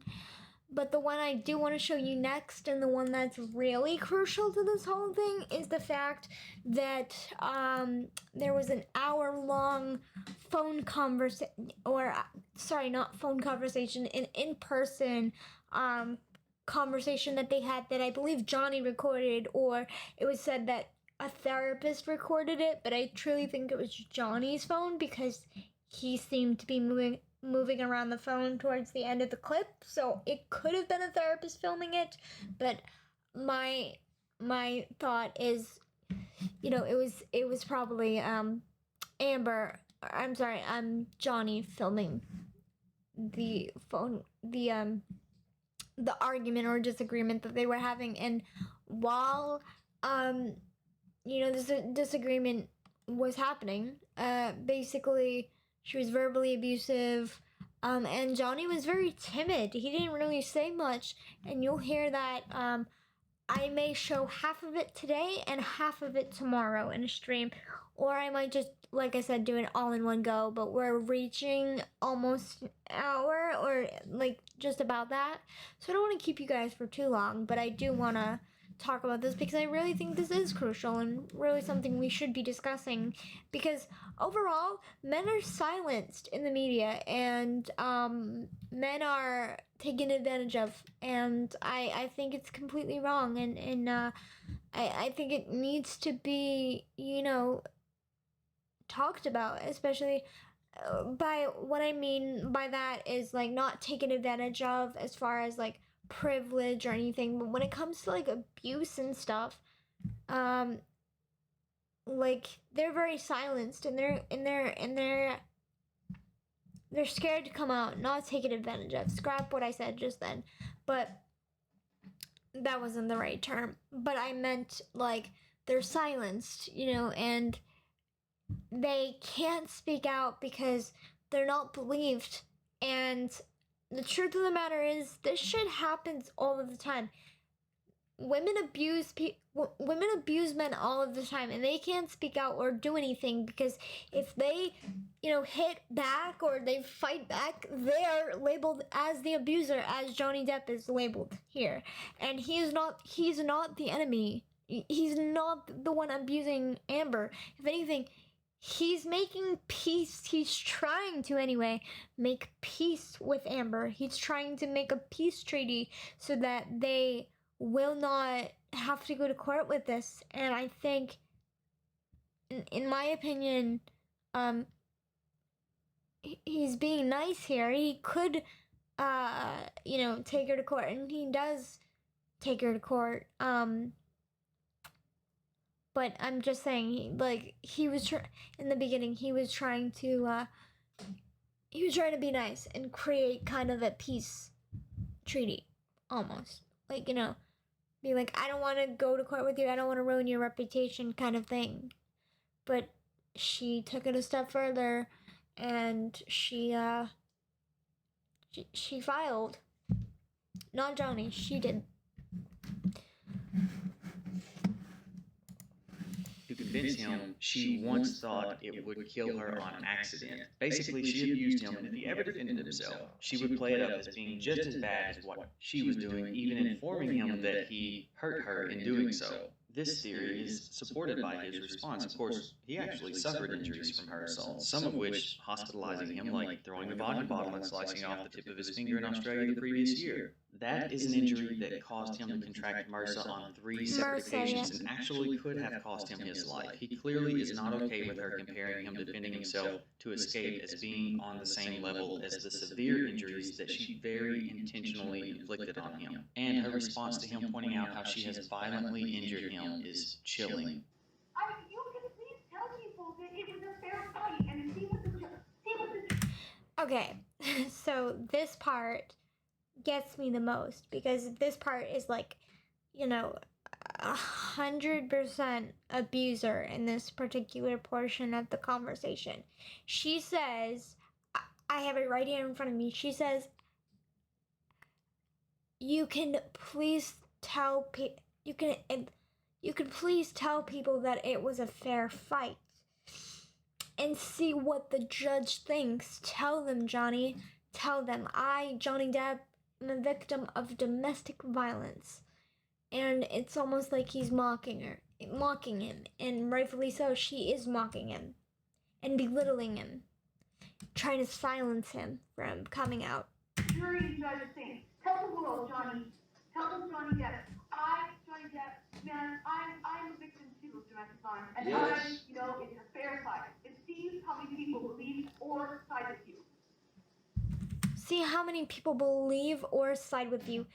But the one I do want to show you next, and the one that's really crucial to this whole thing, is the fact that there was an hour-long phone conversation, not phone conversation, an in-person conversation that they had that I believe Johnny recorded, or it was said that a therapist recorded it, but I truly think it was Johnny's phone because he seemed to be moving around the phone towards the end of the clip, so it could have been a therapist filming it, but my thought is, it was probably Johnny filming the phone, the argument or disagreement that they were having. And while this disagreement was happening, basically she was verbally abusive, and Johnny was very timid. He didn't really say much, and you'll hear that I may show half of it today and half of it tomorrow in a stream, or I might just, like I said, do it all in one go, but we're reaching almost an hour, or just about that, so I don't want to keep you guys for too long, but I do want to talk about this because I really think this is crucial and really something we should be discussing, because overall men are silenced in the media, and men are taken advantage of, and I think it's completely wrong, and I think it needs to be talked about, especially by what I mean by that is not taken advantage of as far as privilege or anything, but when it comes to abuse and stuff, they're very silenced, and they're scared to come out, not taken advantage of. Scrap what I said just then, but that wasn't the right term, but I meant they're silenced, and they can't speak out because they're not believed. And the truth of the matter is, this shit happens all of the time. Women abuse women abuse men all of the time, and they can't speak out or do anything because if they, hit back or they fight back, they are labeled as the abuser, as Johnny Depp is labeled here, and he's not the enemy. He's not the one abusing Amber. If anything, he's making peace. He's trying to, anyway, make peace with Amber. He's trying to make a peace treaty so that they will not have to go to court with this. And I think, in my opinion, he's being nice here. He could, take her to court, and he does take her to court. But I'm just saying, he was in the beginning, he was trying to be nice and create kind of a peace treaty, almost. Be like, I don't want to go to court with you, I don't want to ruin your reputation, kind of thing. But she took it a step further, and she filed. Not Johnny, she did. To convince him, she once thought it would kill her on accident. Basically, she abused him, and if he ever defended himself, she would play it up as being just as bad as what she was doing, even informing him that he hurt her in doing so. This theory is supported by his response. Of course, he actually suffered injuries from her assault, some of which hospitalizing him, like throwing a vodka bottle and slicing off the tip of his finger in Australia the previous year. That is an injury that caused him to contract MRSA on 3 separate occasions and actually could have cost him his life. He clearly is not okay with her comparing him defending himself to escape as being on the same level as the severe injuries that she very intentionally inflicted on him. And her response to him pointing out how she has violently injured him is chilling. You can please tell people that it was a fair fight and see what the Okay, so this part gets me the most because this part is 100% abuser in this particular portion of the conversation. She says, I have it right here in front of me. She says, you can please tell people that it was a fair fight and see what the judge thinks. Tell them, Johnny. Tell them, Johnny Depp, am a victim of domestic violence. And it's almost like he's mocking him. And rightfully so, she is mocking him and belittling him, trying to silence him from coming out. jury and judge thing. Tell the world, Johnny. Tell them, Johnny Depp. Johnny Depp, man, I'm a victim too of domestic violence. And Yes. it's a fair fight. It's see how many people believe or side with you. See how many people believe or side with you.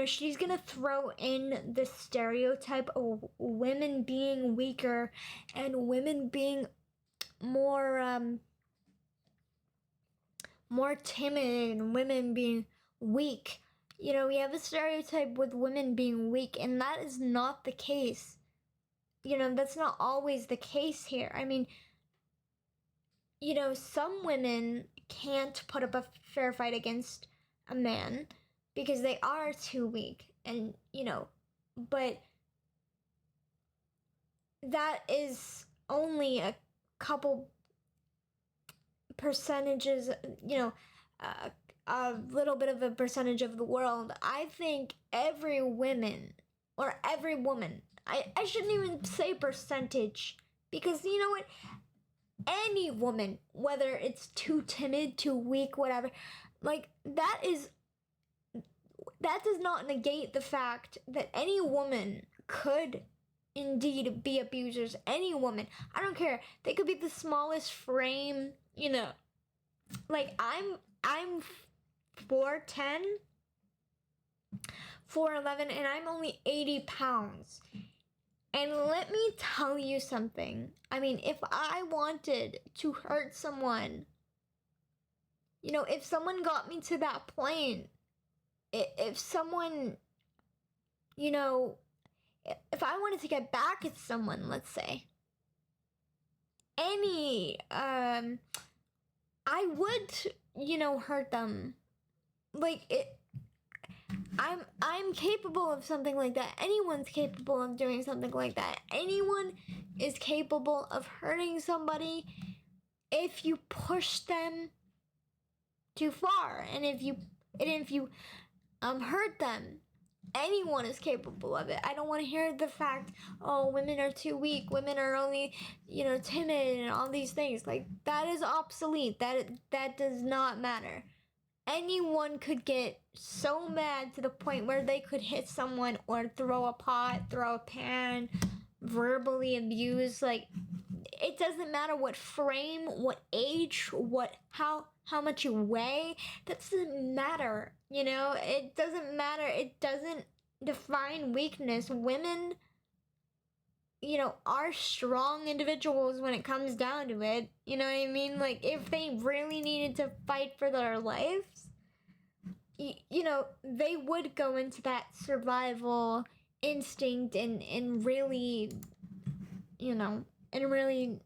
She's gonna throw in the stereotype of women being weaker and women being more timid and women being weak. We have a stereotype with women being weak, and that is not the case. That's not always the case here. I mean, some women can't put up a fair fight against a man because they are too weak. And, but that is only a couple percentages, a little bit of a percentage of the world. I think every woman, or every woman, I shouldn't even say percentage, because you know what? Any woman, whether it's too timid, too weak, whatever, that does not negate the fact that any woman could indeed be abusers. Any woman. I don't care. They could be the smallest frame, I'm 4'10", 4'11", and I'm only 80 pounds. And let me tell you something. I mean, if I wanted to hurt someone, if someone got me to that point, if someone, if I wanted to get back at someone, let's say, I would, hurt them. I'm capable of something like that. Anyone's capable of doing something like that. Anyone is capable of hurting somebody if you push them too far, and if you hurt them. Anyone is capable of it. I don't want to hear the fact, oh, women are too weak, women are only, timid, and all these things. Like, that is obsolete. That does not matter. Anyone could get so mad to the point where they could hit someone or throw a pot, throw a pan, verbally abuse. Like, it doesn't matter what frame, what age, how much you weigh. That doesn't matter. It doesn't matter. It doesn't define weakness. Women, are strong individuals when it comes down to it. You know what I mean? Like, if they really needed to fight for their lives, they would go into that survival instinct and really, and really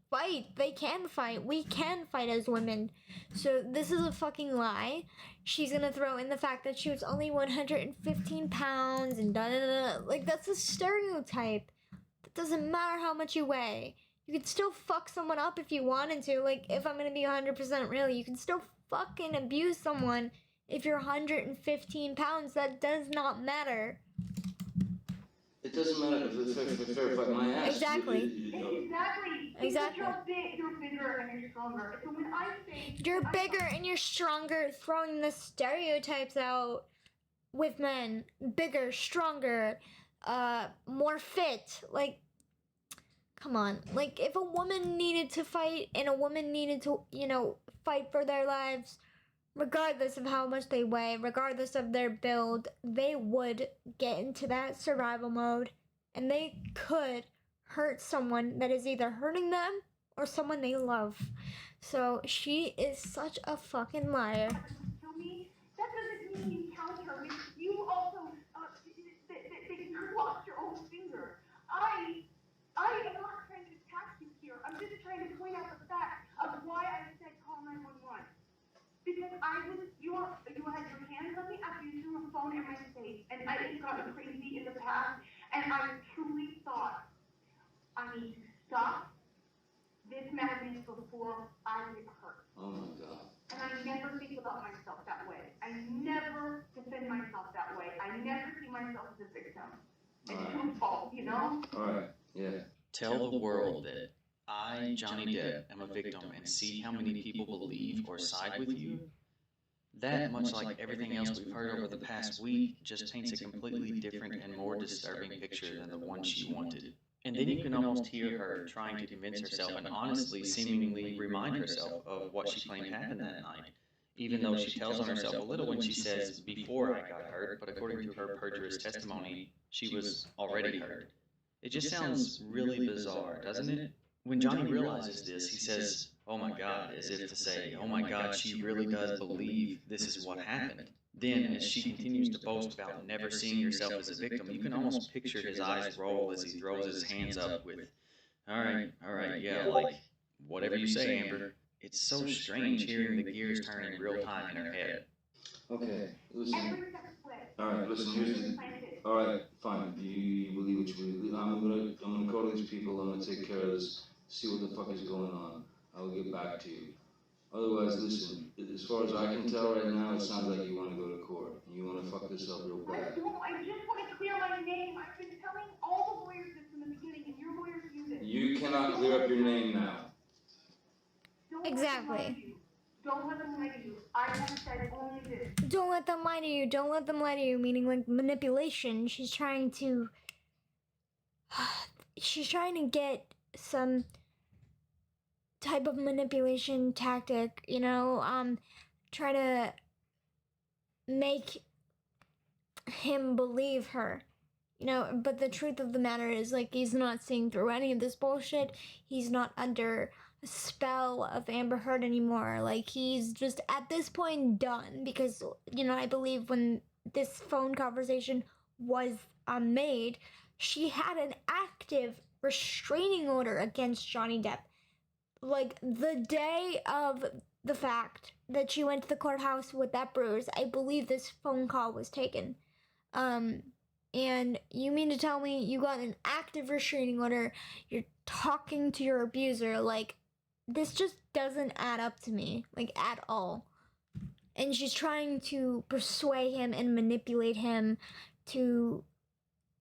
fight. They can fight. We can fight as women. So this is a fucking lie. She's gonna throw in the fact that she was only 115 pounds and da-da-da. Like, that's a stereotype. It doesn't matter how much you weigh. You could still fuck someone up if you wanted to. Like, if I'm gonna be 100% real, you can still fucking abuse someone if you're 115 pounds. That does not matter. It doesn't matter if I fair fight my ass. Exactly. Exactly. Exactly. You're bigger and you're stronger. So when I say you're bigger and you're stronger, throwing the stereotypes out with men. Bigger, stronger, more fit. Like, come on. Like, if a woman needed to fight and a woman needed to, fight for their lives, regardless of how much they weigh, regardless of their build, they would get into that survival mode, and they could hurt someone that is either hurting them or someone they love. So she is such a fucking liar. Tell me, that doesn't mean you counter. You also, that you lost your own finger. I am not trying to attack you here. I'm just trying to point out the fact of why I said call 911. Because you had your hands on me after you threw a phone in my face, and I had gotten crazy in the past, and I truly thought, I need to stop this madness before I get hurt. Oh my God. And I never think about myself that way. I never defend myself that way. I never see myself as a victim. It's your fault, Alright, yeah. Tell the world that I, Johnny Depp, am a victim and see how many people believe or side with you. That, much like everything else we've heard over the past week, just paints a completely different and more disturbing picture than the one she wanted. And then you can almost hear her trying to convince herself and honestly, seemingly remind herself of what she claimed happened that night. Even though she tells on herself a little when she says, before I got hurt, but according to her perjurous testimony, she was already hurt. It just sounds really bizarre, doesn't it? When Johnny realizes this, he says, oh my God, as if to say, oh my God, she really does believe this is what happened. Then, as she continues to boast about never seeing herself as a victim, you can almost picture his eyes roll as he throws his hands up with, all right, yeah, like, whatever you say, Amber. It's so strange hearing the gears turn in real time in her head. Okay, listen. Every step split. Alright, listen, here's the... Alright, fine. You believe what you believe. I'm gonna call these people, I'm gonna take care of this, see what the fuck is going on. I'll get back to you. Otherwise, listen, as far as I can tell right now, it sounds like you want to go to court. And you want to fuck this up real I bad. don't. I just want to clear my name. I've been telling all the lawyers this from the beginning, and your lawyers use it. You cannot clear up your name now. Don't Exactly. Let them lie to you. Don't let them lie to you. I have said only this. Don't let them lie to you. Don't let them lie to you, meaning like manipulation. She's trying to get some type of manipulation tactic, try to make him believe her. But the truth of the matter is, like, he's not seeing through any of this bullshit. He's not under a spell of Amber Heard anymore. Like, he's just at this point done because, I believe when this phone conversation was made, she had an active restraining order against Johnny Depp. Like, the day of the fact that she went to the courthouse with that bruise. I believe this phone call was taken. And you mean to tell me you got an active restraining order, you're talking to your abuser, like, this just doesn't add up to me, like, at all. And she's trying to persuade him and manipulate him to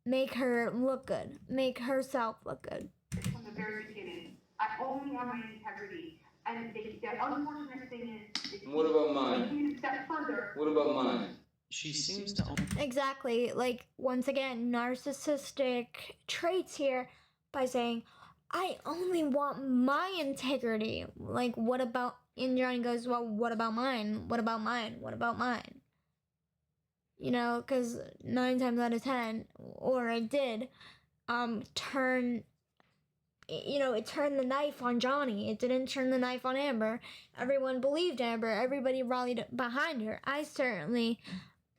make her look good, make herself look good. From the very beginning, I only want my integrity. And the unfortunate thing is, What about mine? taking it a step further. What about mine? She seems to Exactly, like, once again, narcissistic traits here by saying, I only want my integrity. Like, what about, and Johnny goes, well, what about mine? What about mine? What about mine? You know, because 9 times out of 10, or it did, turn, you know, it turned the knife on Johnny. It didn't turn the knife on Amber. Everyone believed Amber. Everybody rallied behind her. I certainly,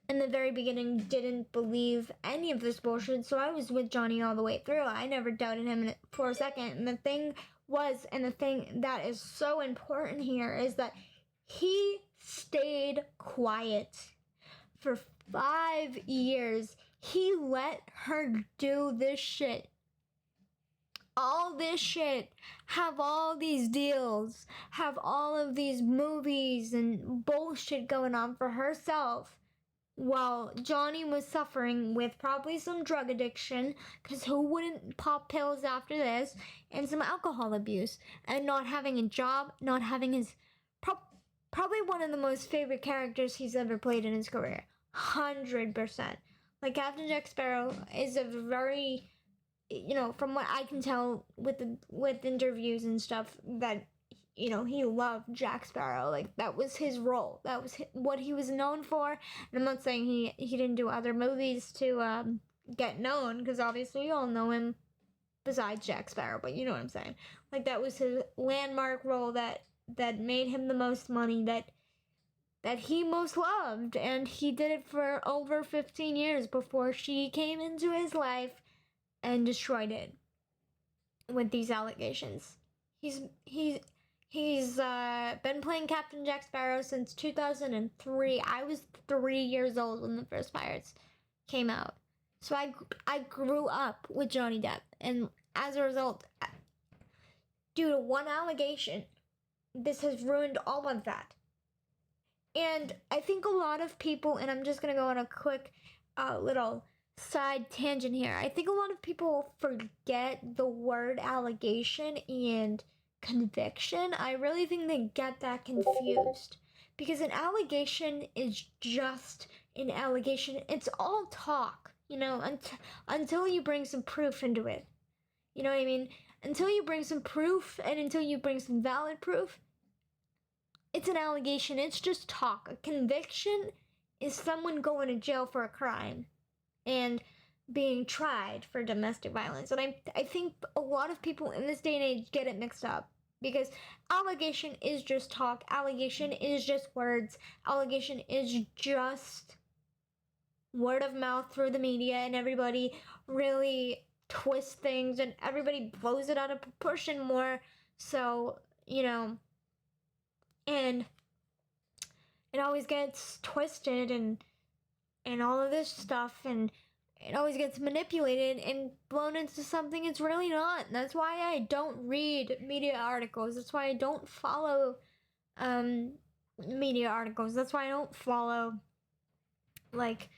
in the very beginning, didn't believe any of this bullshit, so I was with Johnny all the way through. I never doubted him for a second. And the thing was, and the thing that is so important here is that he stayed quiet for 5 years. He let her do this shit. All this shit, have all these deals, have all of these movies and bullshit going on for herself, while Johnny was suffering with probably some drug addiction, because who wouldn't pop pills after this, and some alcohol abuse, and not having a job, not having his, probably one of the most favorite characters he's ever played in his career, 100%. Like, Captain Jack Sparrow is a very, you know, from what I can tell with interviews and stuff, that, you know, he loved Jack Sparrow. Like, that was his role. That was what he was known for. And I'm not saying he didn't do other movies to get known, because obviously you all know him besides Jack Sparrow, but you know what I'm saying. Like, that was his landmark role that made him the most money, that he most loved, and he did it for over 15 years before she came into his life and destroyed it with these allegations. He's been playing Captain Jack Sparrow since 2003. I was 3 years old when the first Pirates came out. So I grew up with Johnny Depp. And as a result, due to one allegation, this has ruined all of that. And I think a lot of people, and I'm just going to go on a quick little side tangent here. I think a lot of people forget the word allegation and conviction. I really think they get that confused, because an allegation is just an allegation. It's all talk, you know, until you bring some proof into it. You know what I mean? Until you bring some proof, and until you bring some valid proof, it's an allegation. It's just talk. A conviction is someone going to jail for a crime and being tried for domestic violence. And I think a lot of people in this day and age get it mixed up, because allegation is just talk. Allegation is just words. Allegation is just word of mouth through the media, and everybody really twists things, and everybody blows it out of proportion more. So, you know, and it always gets twisted and all of this stuff, and it always gets manipulated and blown into something it's really not. And that's why I don't read media articles. That's why I don't follow media articles. That's why I don't follow, like,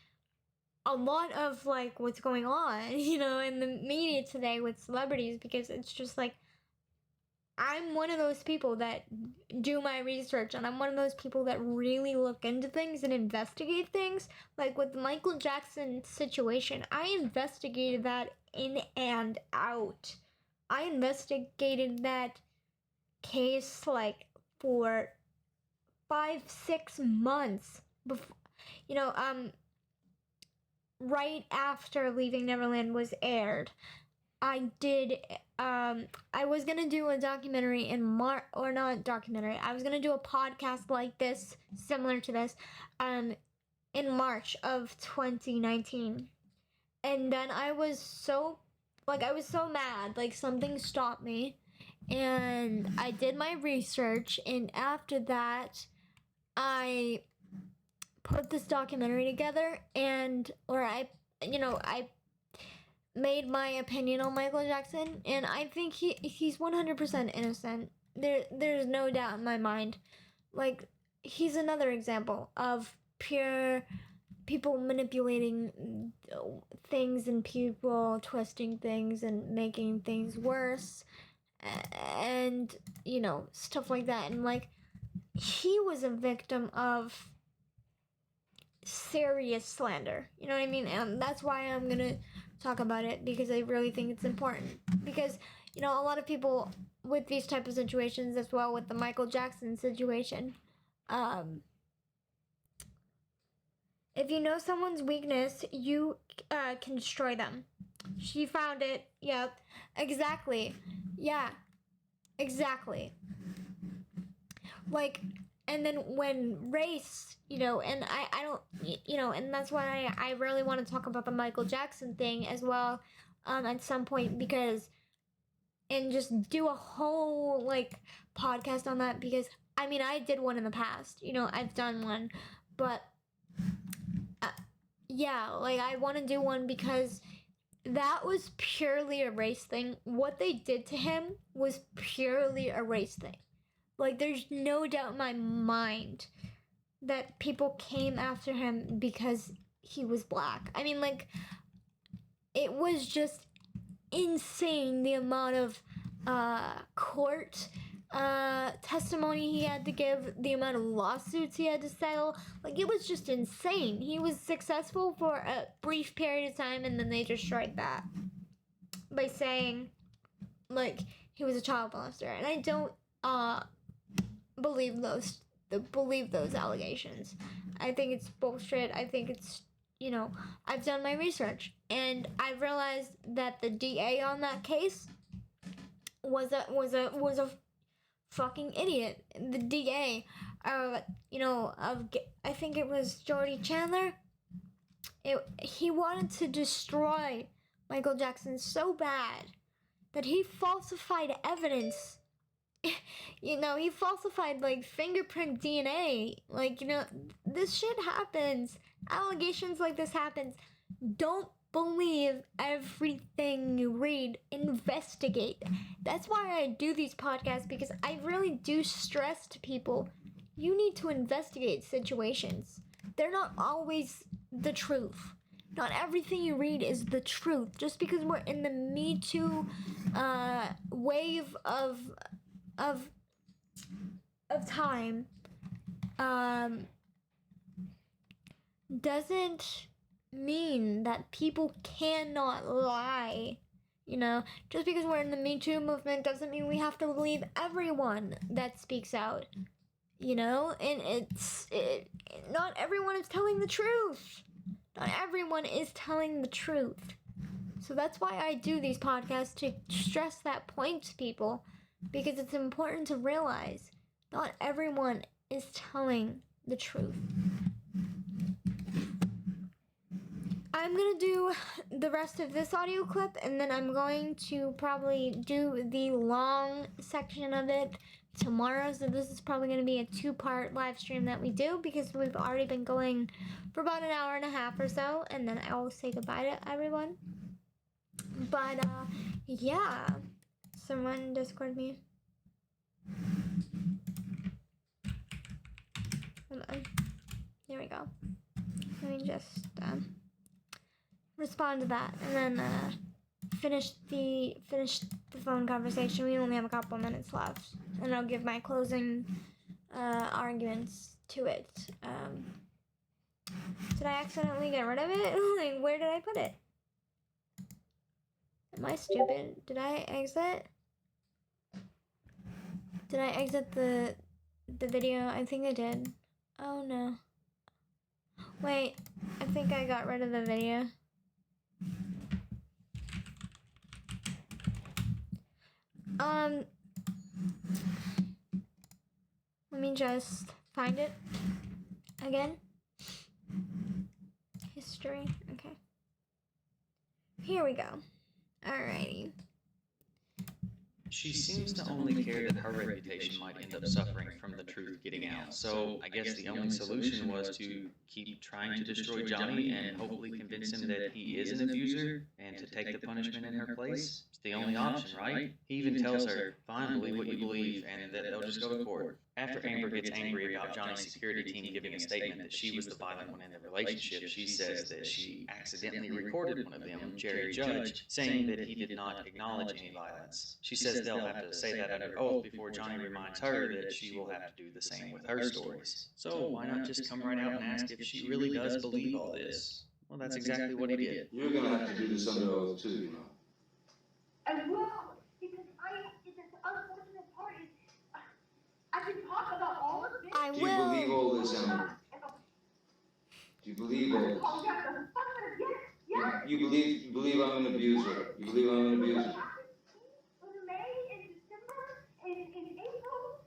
a lot of, like, what's going on, you know, in the media today with celebrities, because it's just like, I'm one of those people that do my research, and I'm one of those people that really look into things and investigate things. Like with the Michael Jackson situation, I investigated that in and out. I investigated that case like for 5-6 months before, you know, right after Leaving Neverland was aired. I was gonna do a documentary I was gonna do a podcast like this, similar to this, in March of 2019. And then I was so mad, like something stopped me, and I did my research, and after that, I put this documentary together, I made my opinion on Michael Jackson, and I think he's 100% innocent. There's no doubt in my mind. Like, he's another example of pure people manipulating things and people twisting things and making things worse, and stuff like that. And like, he was a victim of serious slander, you know what I mean? And that's why I'm gonna talk about it, because I really think it's important. Because a lot of people with these type of situations, as well with the Michael Jackson situation, if you know someone's weakness, you can destroy them. She found it. Yep, exactly. Yeah, exactly. Like, and then when race, and I don't, and that's why I really want to talk about the Michael Jackson thing as well, at some point, because, and just do a whole, like, podcast on that, because, I mean, I did one in the past, I've done one, but, yeah, like, I want to do one because that was purely a race thing. What they did to him was purely a race thing. Like, there's no doubt in my mind that people came after him because he was black. I mean, like, it was just insane the amount of court testimony he had to give, the amount of lawsuits he had to settle. Like, it was just insane. He was successful for a brief period of time, and then they destroyed that by saying, like, he was a child molester. And I don't believe those allegations. I think it's bullshit. I think it's, I've done my research, and I realized that the DA on that case was a fucking idiot. The DA, I think it was Jordy Chandler. He wanted to destroy Michael Jackson so bad that he falsified evidence. He falsified, like, fingerprint DNA. Like, this shit happens. Allegations like this happens. Don't believe everything you read. Investigate. That's why I do these podcasts, because I really do stress to people, you need to investigate situations. They're not always the truth. Not everything you read is the truth. Just because we're in the Me Too wave of time, doesn't mean that people cannot lie. Just because we're in the Me Too movement doesn't mean we have to believe everyone that speaks out. And not everyone is telling the truth. Not everyone is telling the truth. So that's why I do these podcasts, to stress that point to people, because it's important to realize not everyone is telling the truth. I'm going to do the rest of this audio clip, and then I'm going to probably do the long section of it tomorrow. So this is probably going to be a 2-part live stream that we do, because we've already been going for about an hour and a half or so, and then I will say goodbye to everyone. But, yeah. Someone Discord me. Hold on. There we go. Let me just respond to that, and then finish the phone conversation. We only have a couple minutes left, and I'll give my closing arguments to it. Did I accidentally get rid of it? Like, where did I put it? Am I stupid? Did I exit? Did I exit the video? I think I did. Oh no. Wait, I think I got rid of the video. Let me just find it again. History, okay. Here we go. Alrighty. She seems to only care that her reputation might end up suffering from the truth getting out. So I guess the only solution was to keep trying to destroy Johnny and hopefully convince him that he is an abuser and to take the punishment in her place. It's the only option, right? He even tells her, fine, believe what you believe, and that they'll just go to court. After Amber gets angry about Johnny's security team giving a statement that she was the violent one in the relationship, she says that she accidentally recorded one of them, Jerry Judge, saying that he did not acknowledge any violence. She says they'll have to say that under oath before Johnny reminds her that she will have to do the same with her stories. So why not just come right out and ask if she really does believe all this? Well, that's exactly what he did. You're gonna have to do this under oath too, you know. I will, because the unfortunate part is, I can talk about all of this. I Do you believe will. all this, Emily? Do you believe all this? Yes. You believe I'm an abuser. You believe I'm an abuser. In May, in December, in April.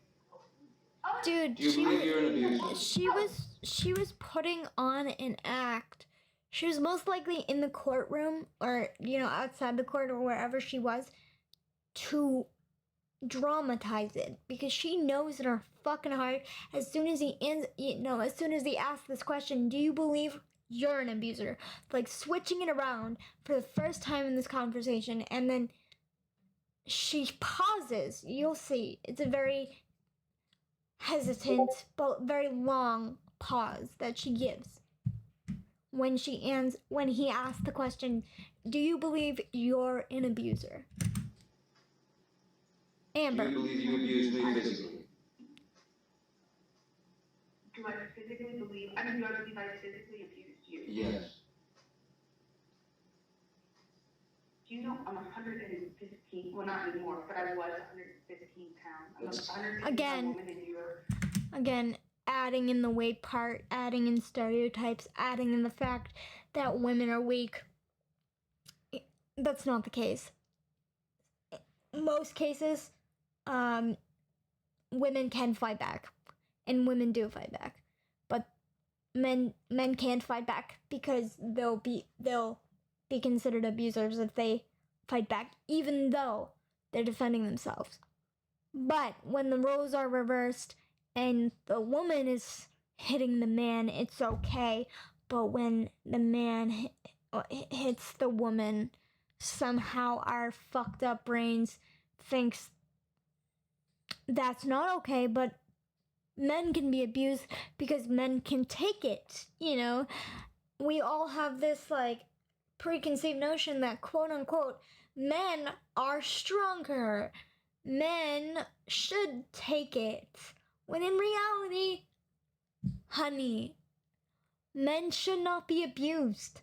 Dude, Do you believe you're an abuser? she was putting on an act. She was most likely in the courtroom or, outside the court or wherever she was to dramatize it, because she knows in her fucking heart, as soon as he asks this question, do you believe you're an abuser? Like switching it around for the first time in this conversation, and then she pauses. You'll see. It's a very hesitant but very long pause that she gives when he asks the question, do you believe you're an abuser? Amber. Do you believe you abused me physically? Do I physically believe, do I believe I physically abused you? Yes. Do you know I'm 115, well not anymore, but I was 115 pounds. I'm a 115 Again. woman in New York. Again, adding in the weight part, adding in stereotypes, adding in the fact that women are weak. That's not the case. Most cases, women can fight back, and women do fight back, but men can't fight back because they'll be considered abusers if they fight back, even though they're defending themselves. But when the roles are reversed and the woman is hitting the man, it's okay. But when the man hits the woman, somehow our fucked up brains thinks that's not okay, but men can be abused because men can take it, We all have this, preconceived notion that, quote unquote, men are stronger. Men should take it. When in reality, honey, men should not be abused.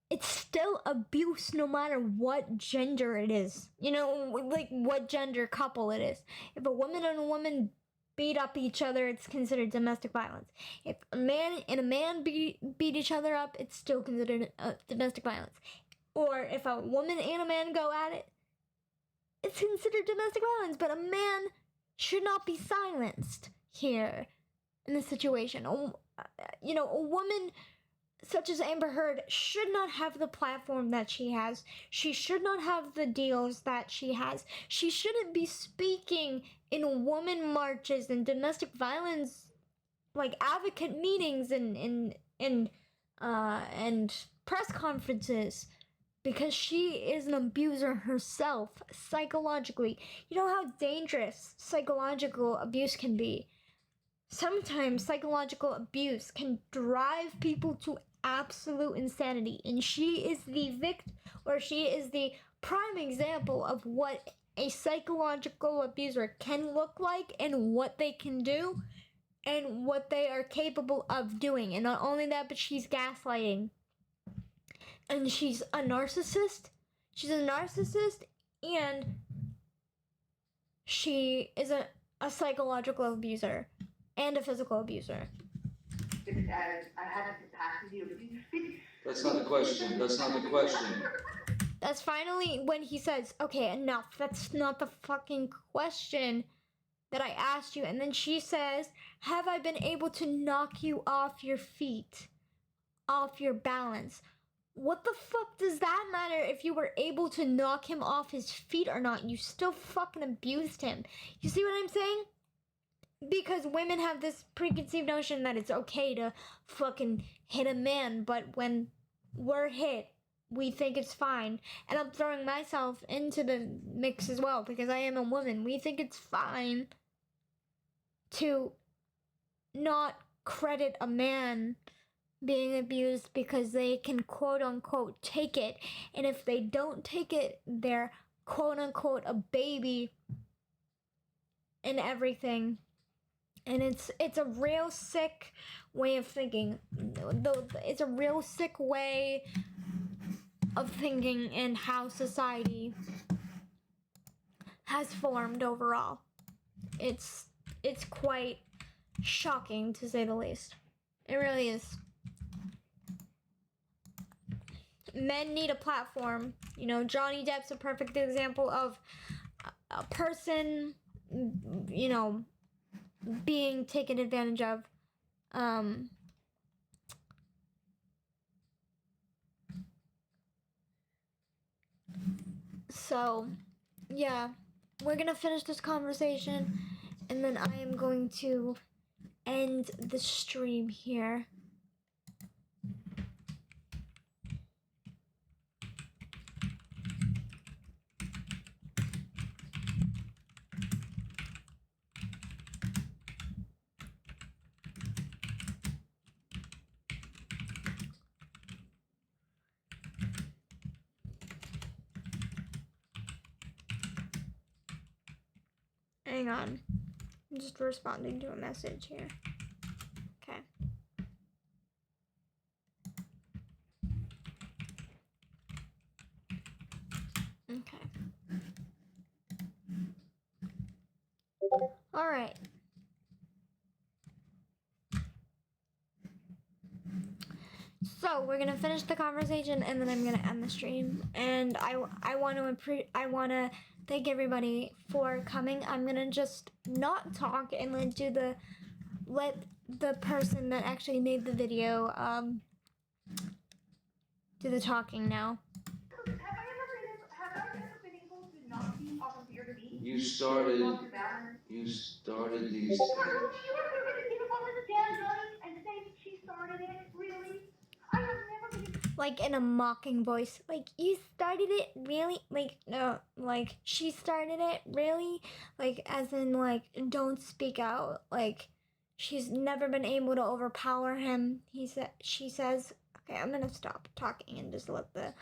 It's still abuse no matter what gender it is. What gender couple it is. If a woman and a woman beat up each other, it's considered domestic violence. If a man and a man beat each other up, it's still considered domestic violence. Or if a woman and a man go at it, it's considered domestic violence. But a man should not be silenced here in this situation. A woman such as Amber Heard should not have the platform that she has. She should not have the deals that she has. She shouldn't be speaking in woman marches and domestic violence, advocate meetings and press conferences, because she is an abuser herself, psychologically. You know how dangerous psychological abuse can be. Sometimes psychological abuse can drive people to absolute insanity, and she is she is the prime example of what a psychological abuser can look like and what they can do and what they are capable of doing. And not only that, but she's gaslighting, and she's a narcissist. And she is a psychological abuser and a physical abuser. I had the capacity to abuse. That's not the question. That's finally when he says, okay, enough. That's not the fucking question that I asked you. And then she says, have I been able to knock you off your feet, off your balance? What the fuck does that matter if you were able to knock him off his feet or not? You still fucking abused him. You see what I'm saying? Because women have this preconceived notion that it's okay to fucking hit a man, but when we're hit, we think it's fine. And I'm throwing myself into the mix as well because I am a woman. We think it's fine to not credit a man being abused because they can quote unquote take it. And if they don't take it, they're quote unquote a baby and everything. And it's a real sick way of thinking. It's a real sick way of thinking and how society has formed overall. It's quite shocking to say the least. It really is. Men need a platform. You know, Johnny Depp's a perfect example of a person, you know, being taken advantage of. So, yeah, we're gonna finish this conversation, and then I am going to end the stream here. Hang on. I'm just responding to a message here. Okay. Okay. Alright. So we're gonna finish the conversation and then I'm gonna end the stream. And I want to thank everybody for coming. I'm gonna just not talk and let the person that actually made the video do the talking now. Have I ever been able to knock you off of your feet? You started these. You were going to stand up and say she started it? Really? I have never been. Like in a mocking voice, like, you started it, really? Like, no, like, she started it, really? Like, as in, like, don't speak out. Like, she's never been able to overpower him. She says, okay, I'm gonna stop talking and just let the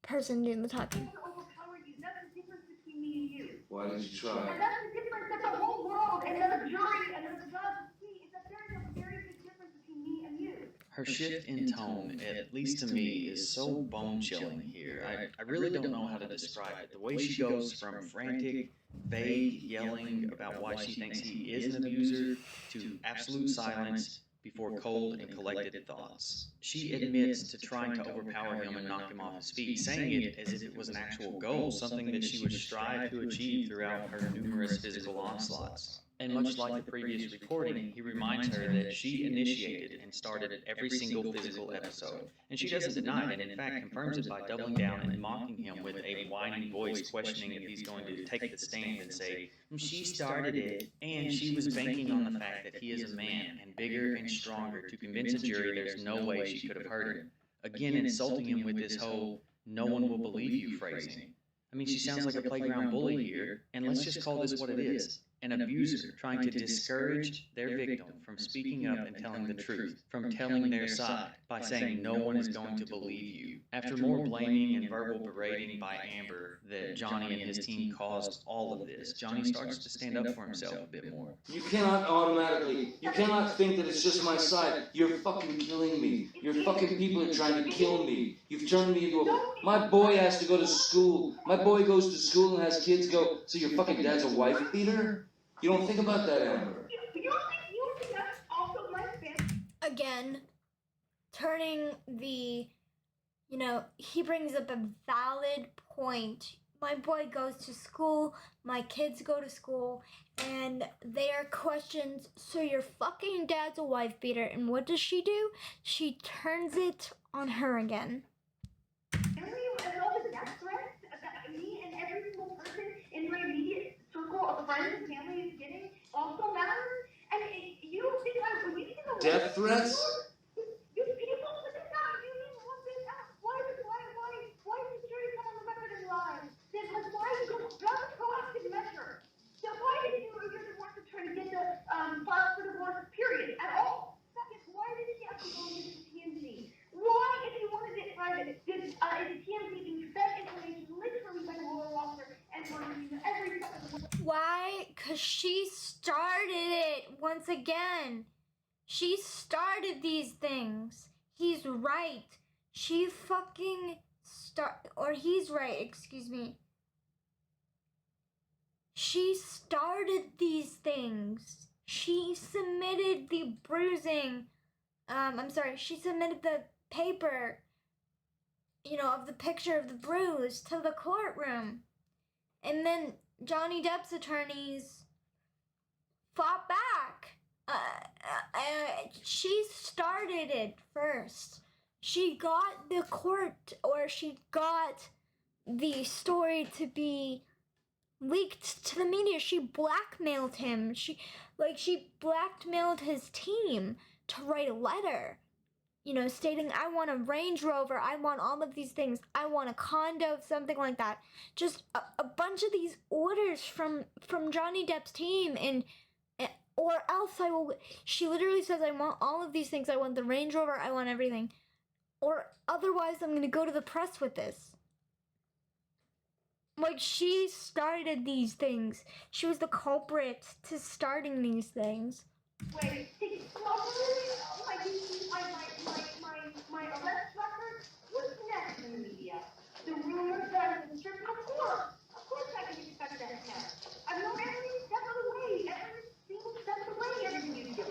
person do the talking. I don't overpower you. That's the difference between me and you. Why did you And try? that's the difference that the whole world and the jury and the judge see is that there is a very big difference between me and you. Her shift in tone, at least to me, is so bone-chilling here. I really don't know how to describe it. The way she goes from frantic, vague yelling about why she thinks he is an abuser to absolute silence before cold and collected thoughts. She admits to trying to overpower him and knock him off his feet, saying it as if it was an actual goal, something that she would strive to achieve throughout her numerous physical onslaughts. And much like the previous recording, he reminds her that she initiated and started every single physical episode. And she doesn't deny it, and in fact confirms it by doubling down and mocking him with a whining voice, questioning if he's going to take the stand and say, she started it, and she was banking on the fact that he is a man and bigger and stronger to convince a jury there's no way she could have hurt him. Again, insulting him with this whole "no one will believe you" phrasing. I mean, she sounds like a playground bully here, and let's just call this what it is. An abuser trying to discourage their victim from speaking up and telling the truth, from telling their side, by saying no one is going to believe you. After more blaming and verbal berating by Amber that Johnny and his team caused all of this, Johnny starts to stand up for himself a bit more. You cannot think that it's just my side. You're fucking killing me. Your fucking people are trying to kill me. You've turned me into a... My boy has to go to school. My boy goes to school and has kids go, so your fucking dad's a wife beater? You don't think about that, Amber. You don't think that's also my fifth? Again, turning the, you know, he brings up a valid point. My boy goes to school, my kids go to school, and they are questions, so your fucking dad's a wife beater, and what does she do? She turns it on her again. Really, and all the death threats that me and every single person in my immediate circle of friends and family is getting also matters. And you don't think when you think of Death threats? you people, this is not you need to look this up. Why is the jury come on the record and lie? Then why you not a proactive measure? Then why did you want to try to get the file for divorce period at all? Second, why did she actually go into the TMZ? Why, if you wanted it private, did the TMZ do fed information literally by the royal officer and wanted every step of the way? Why? Because she started it once again. She started these things. He's right. She fucking or he's right, excuse me. She started these things. She submitted the bruising. She submitted the paper, of the picture of the bruise to the courtroom. And then Johnny Depp's attorneys fought back. She started it first. She got the story to be leaked to the media. She blackmailed him. She blackmailed his team to write a letter, stating, I want a Range Rover, I want all of these things, I want a condo, something like that. Just a bunch of these orders from Johnny Depp's team, or else I will. She literally says, I want all of these things. I want the Range Rover. I want everything. Or otherwise, I'm going to go to the press with this. She started these things. She was the culprit to starting these things. Wait, my arrest record? What's next in the media? The rumors that I'm stripped? Of course I can expect that next. I've known every step of the way, every single step of the way, everything you do.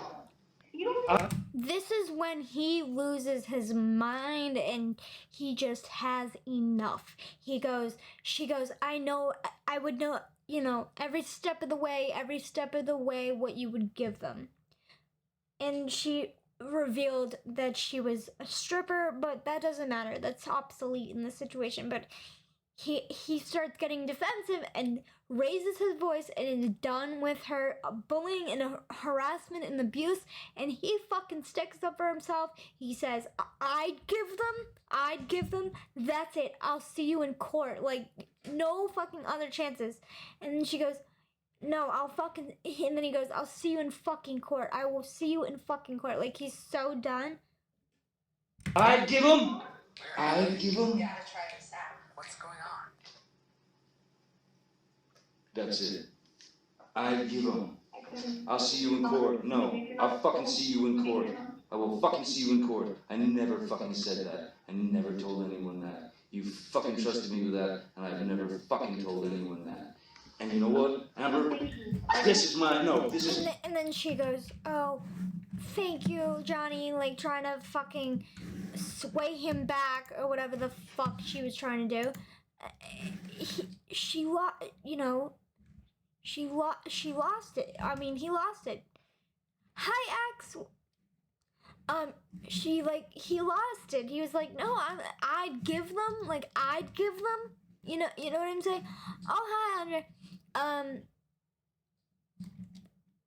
You don't This is when he loses his mind and he just has enough. She goes, I know, I would know, every step of the way what you would give them. And she revealed that she was a stripper, but that doesn't matter. That's obsolete in this situation. But he starts getting defensive and raises his voice and is done with her bullying and harassment and abuse, and he fucking sticks up for himself. He says, I'd give them, that's it, I'll see you in court. No fucking other chances. And then she goes, no, and then he goes, I'll see you in fucking court. I will see you in fucking court. He's so done. I'd give him. You gotta try this out. What's going on? That's it. I'd give him. I'll see you in court. No, I'll fucking see you in court. I will fucking see you in court. I never fucking said that. I never told anyone that. You fucking trusted me with that, and I've never fucking told anyone that. And you know what, Amber? This is. And then she goes, oh, thank you, Johnny, trying to fucking sway him back or whatever the fuck she was trying to do. She lost it. I mean, he lost it. Hi, X. He lost it. He was like, no, I'd give them. You know what I'm saying? Oh, hi, Andre.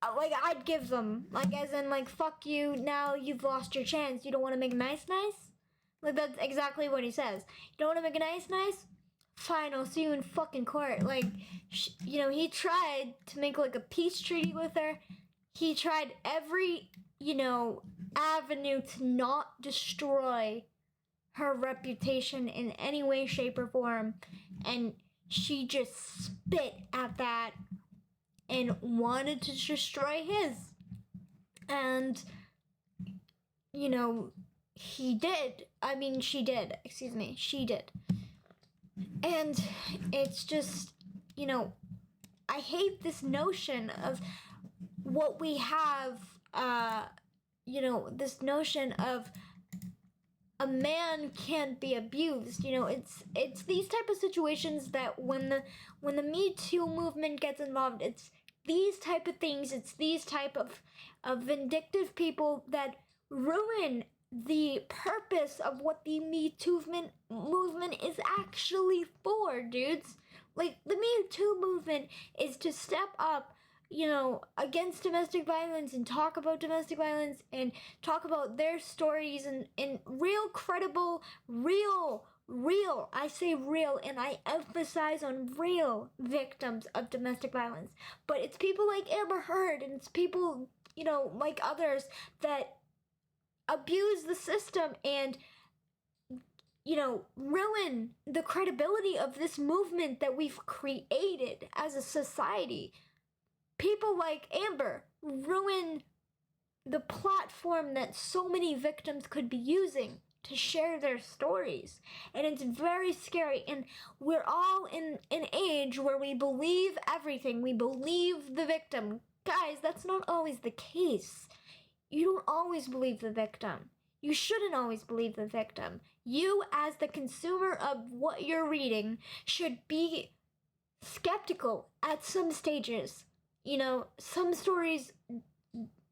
I'd give them. As in, fuck you, now you've lost your chance. You don't want to make nice? That's exactly what he says. You don't want to make a nice? Fine, I'll see you in fucking court. He tried to make, a peace treaty with her. He tried every, avenue to not destroy her reputation in any way, shape, or form. And she just spit at that and wanted to destroy his. And, he did. I mean, she did. Excuse me. She did. And it's just, I hate this notion of what we have, this notion of a man can't be abused. It's these type of situations that when the Me Too movement gets involved, it's these type of things, it's these type of vindictive people that ruin the purpose of what the Me Too movement is actually for, dudes. Like, the Me Too movement is to step up, against domestic violence and talk about domestic violence and talk about their stories and real, credible, real, I say real, and I emphasize on real victims of domestic violence. But it's people like Amber Heard, and it's people, like others that abuse the system and ruin the credibility of this movement that we've created as a society. People like Amber ruin the platform that so many victims could be using to share their stories. And it's very scary. And we're all in an age where we believe everything. We believe the victim. Guys, that's not always the case. You don't always believe the victim. You shouldn't always believe the victim. You, as the consumer of what you're reading, should be skeptical at some stages. Some stories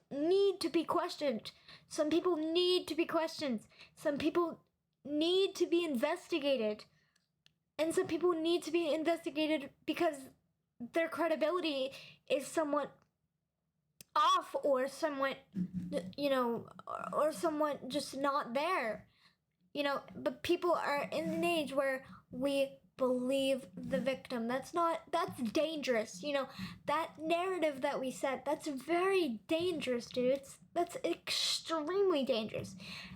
need to be questioned. Some people need to be questioned. Some people need to be investigated. And some people need to be investigated because their credibility is somewhat off or somewhat, or somewhat just not there. But people are in an age where we believe the victim. That's dangerous. That narrative that we set, that's very dangerous, dudes. That's extremely dangerous.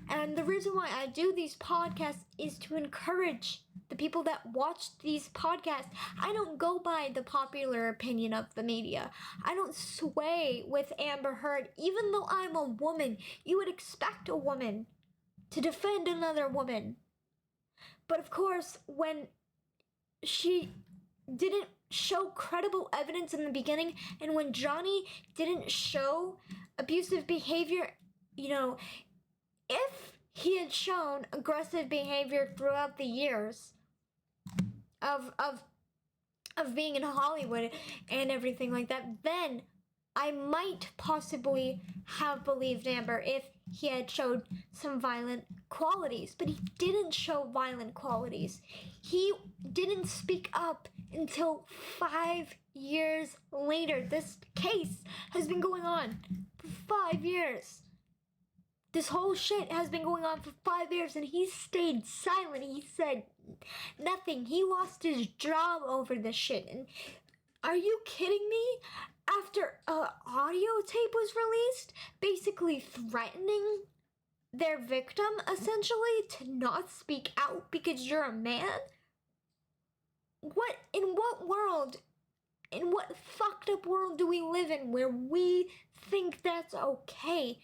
And the reason why I do these podcasts is to encourage the people that watch these podcasts. I don't go by the popular opinion of the media. I don't sway with Amber Heard. Even though I'm a woman, you would expect a woman to defend another woman. But of course, when she didn't show credible evidence in the beginning, and when Johnny didn't show abusive behavior, if he had shown aggressive behavior throughout the years of being in Hollywood and everything like that, then I might possibly have believed Amber if he had showed some violent qualities. But he didn't show violent qualities. He didn't speak up until 5 years later. This case has been going on for 5 years. This whole shit has been going on for 5 years, and he stayed silent. He said nothing. He lost his job over this shit. And are you kidding me? After an audio tape was released, basically threatening their victim, essentially, to not speak out because you're a man? In what fucked up world do we live in where we think that's okay?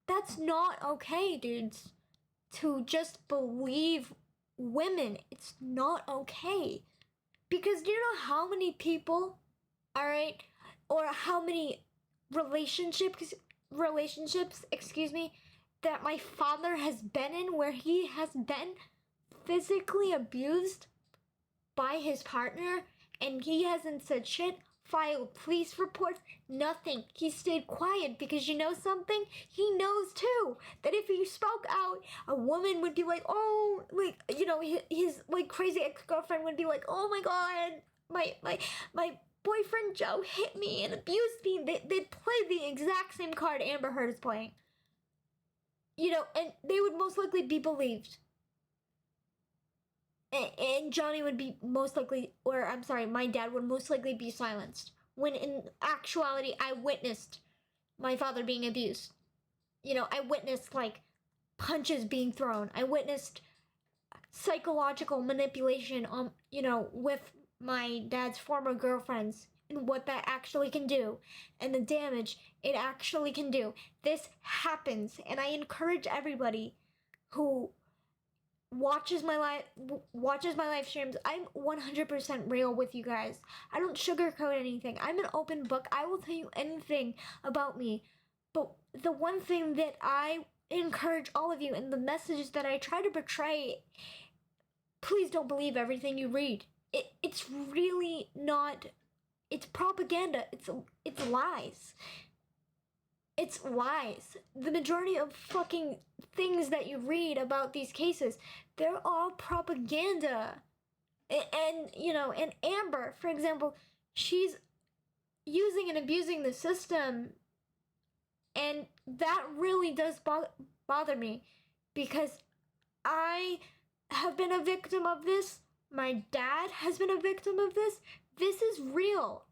That's not okay, dudes. To just believe women, it's not okay. Because do you know how many people, alright, or how many relationships, that my father has been in where he has been physically abused by his partner and he hasn't said shit, filed police reports, nothing. He stayed quiet because you know something? He knows too that if he spoke out, a woman would be like, oh, like, his like crazy ex-girlfriend would be like, oh my god, my boyfriend Joe hit me and abused me. They'd play the exact same card Amber Heard is playing. And they would most likely be believed. And Johnny would be most likely, my dad would most likely be silenced. When in actuality, I witnessed my father being abused. I witnessed, punches being thrown. I witnessed psychological manipulation with my dad's former girlfriends and what that actually can do and the damage it actually can do. This happens, and I encourage everybody who watches my live streams. I'm 100% real with you guys. I don't sugarcoat anything. I'm an open book. I will tell you anything about me. But the one thing that I encourage all of you, and the messages that I try to portray, please don't believe everything you read. It's really not. It's propaganda. It's lies. it's lies. The majority of fucking things that you read about these cases, they're all propaganda. And and Amber, for example, she's using and abusing the system, and that really does bother me, because I have been a victim of this. My dad has been a victim of this. This is real.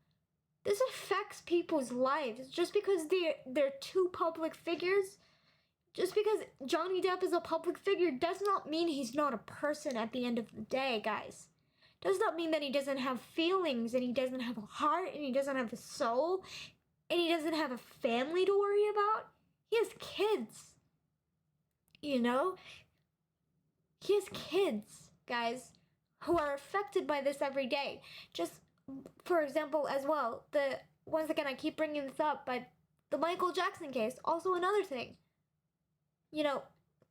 This affects people's lives. Just because they're two public figures, just because Johnny Depp is a public figure, does not mean he's not a person at the end of the day, guys. Does not mean that he doesn't have feelings, and he doesn't have a heart, and he doesn't have a soul, and he doesn't have a family to worry about. He has kids. He has kids, guys, who are affected by this every day. Just, for example, as well, once again, I keep bringing this up, but the Michael Jackson case, also another thing.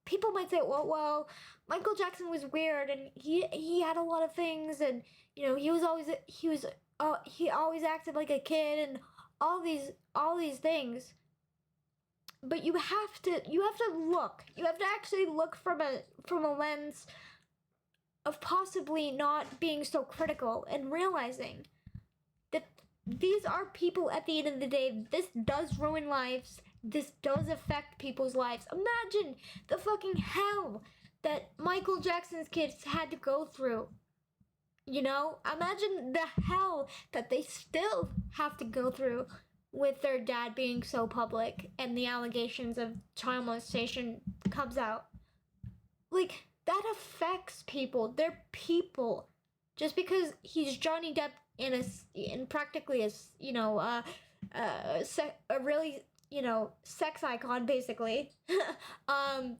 People might say, well, Michael Jackson was weird, and he had a lot of things, and he always acted like a kid, and all these things. But you have to look. You have to actually look from a lens of possibly not being so critical, and realizing that these are people at the end of the day. This does ruin lives. This does affect people's lives. Imagine the fucking hell that Michael Jackson's kids had to go through. Imagine the hell that they still have to go through with their dad being so public, and the allegations of child molestation comes out. Like, that affects people. They're people. Just because he's Johnny Depp in practically a really sex icon, basically. And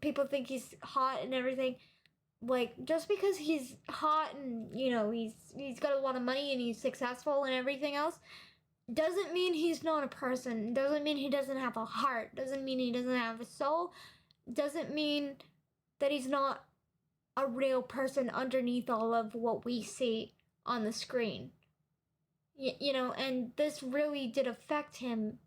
people think he's hot and everything. Like, just because he's hot and he's got a lot of money and he's successful and everything else, doesn't mean he's not a person. Doesn't mean he doesn't have a heart. Doesn't mean he doesn't have a soul. Doesn't mean that he's not a real person underneath all of what we see on the screen. And this really did affect him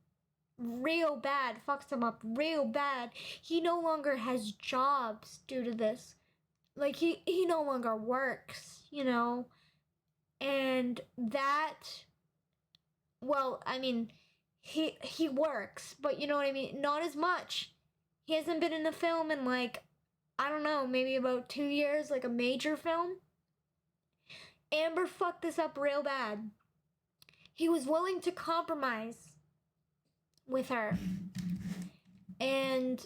real bad. Fucks him up real bad. He no longer has jobs due to this. Like, he no longer works, and that, well, I mean, he works, but you know what I mean? Not as much. He hasn't been in a film in, like, I don't know, maybe about 2 years, like a major film. Amber fucked this up real bad. He was willing to compromise with her. And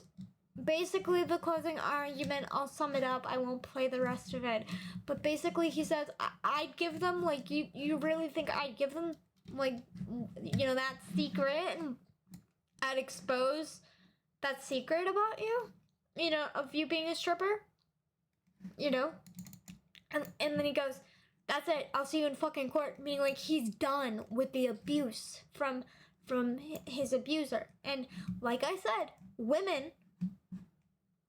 basically, the closing argument, I'll sum it up, I won't play the rest of it. But basically, he says, I'd give them, like, you really think I'd give them, like, that secret, and I'd expose that secret about you? Of you being a stripper? And then he goes, that's it, I'll see you in fucking court. Meaning, like, he's done with the abuse from his abuser. And like I said, women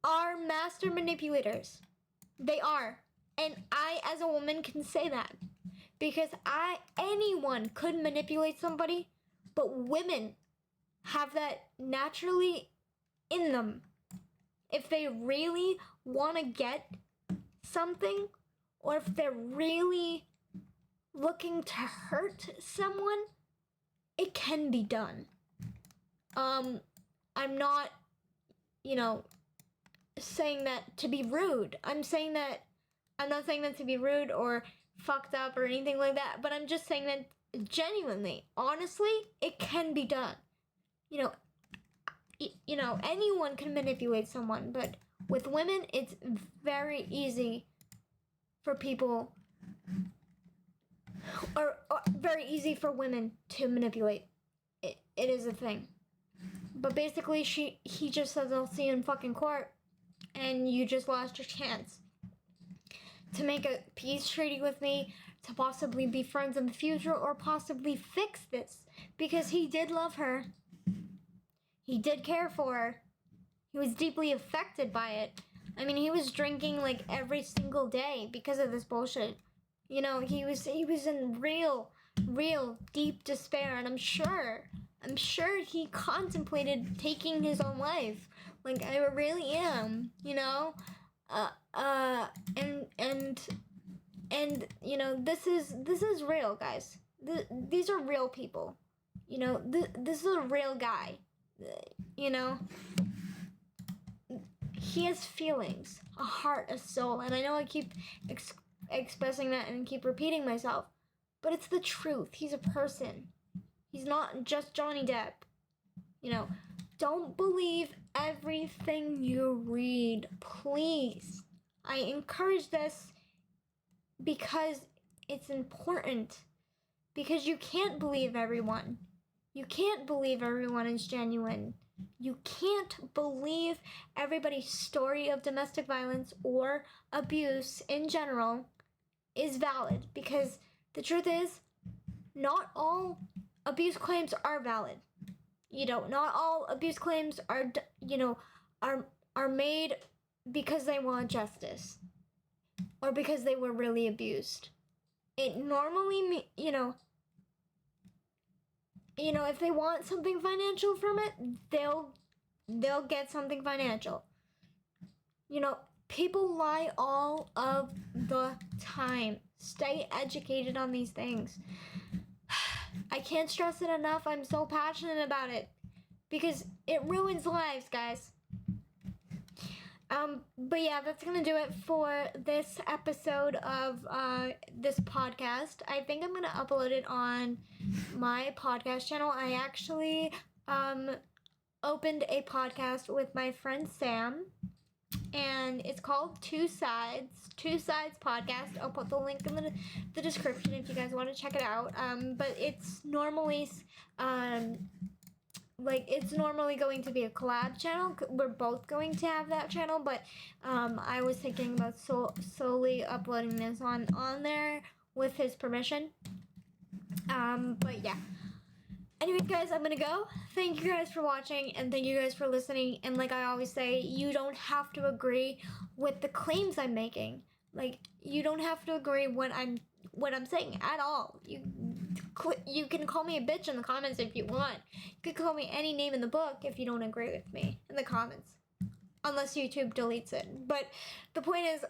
are master manipulators. They are. And I, as a woman, can say that. Because anyone could manipulate somebody, but women have that naturally in them. If they really want to get something, or if they're really looking to hurt someone, it can be done. I'm not, saying that to be rude. I'm not saying that to be rude or fucked up or anything like that, but I'm just saying that genuinely, honestly, it can be done. Anyone can manipulate someone, but with women, it's very easy for people, or very easy for women to manipulate. It is a thing. But basically, he just says, I'll see you in fucking court, and you just lost your chance to make a peace treaty with me, to possibly be friends in the future, or possibly fix this, because he did love her. He did care for her. He was deeply affected by it. I mean, he was drinking like every single day because of this bullshit. He was in real real deep despair, and I'm sure he contemplated taking his own life. Like, I really am, and this is real, guys. These are real people. This is a real guy. He has feelings, a heart, a soul, and I know I keep expressing that and keep repeating myself, but it's the truth. He's a person. He's not just Johnny Depp. Don't believe everything you read, please. I encourage this because it's important. Because you can't believe everyone. You can't believe everyone is genuine. You can't believe everybody's story of domestic violence or abuse in general is valid. Because the truth is, not all abuse claims are valid. Not all abuse claims are made because they want justice or because they were really abused. It normally, if they want something financial from it, they'll get something financial. People lie all of the time. Stay educated on these things. I can't stress it enough. I'm so passionate about it because it ruins lives, guys. But yeah, that's gonna do it for this episode of this podcast. I think I'm gonna upload it on my podcast channel. I actually opened a podcast with my friend Sam, and it's called Two Sides Podcast. I'll put the link in the description if you guys want to check it out. But it's normally it's normally going to be a collab channel. We're both going to have that channel, but I was thinking about solely uploading this on there with his permission. But yeah. Anyways, guys, I'm gonna go. Thank you guys for watching, and thank you guys for listening. And like I always say, you don't have to agree with the claims I'm making. Like, you don't have to agree what I'm saying at all. You can call me a bitch in the comments if you want. You could call me any name in the book if you don't agree with me in the comments. Unless YouTube deletes it. But the point is,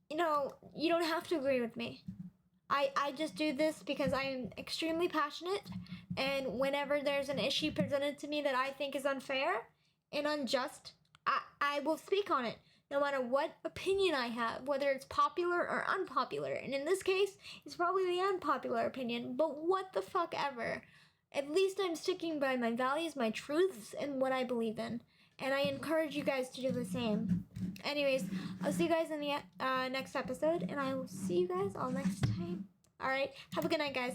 you don't have to agree with me. I just do this because I am extremely passionate, and whenever there's an issue presented to me that I think is unfair and unjust, I will speak on it, no matter what opinion I have, whether it's popular or unpopular. And in this case, it's probably the unpopular opinion, but what the fuck ever. At least I'm sticking by my values, my truths, and what I believe in. And I encourage you guys to do the same. Anyways, I'll see you guys in the next episode, and I will see you guys all next time. Alright, have a good night, guys.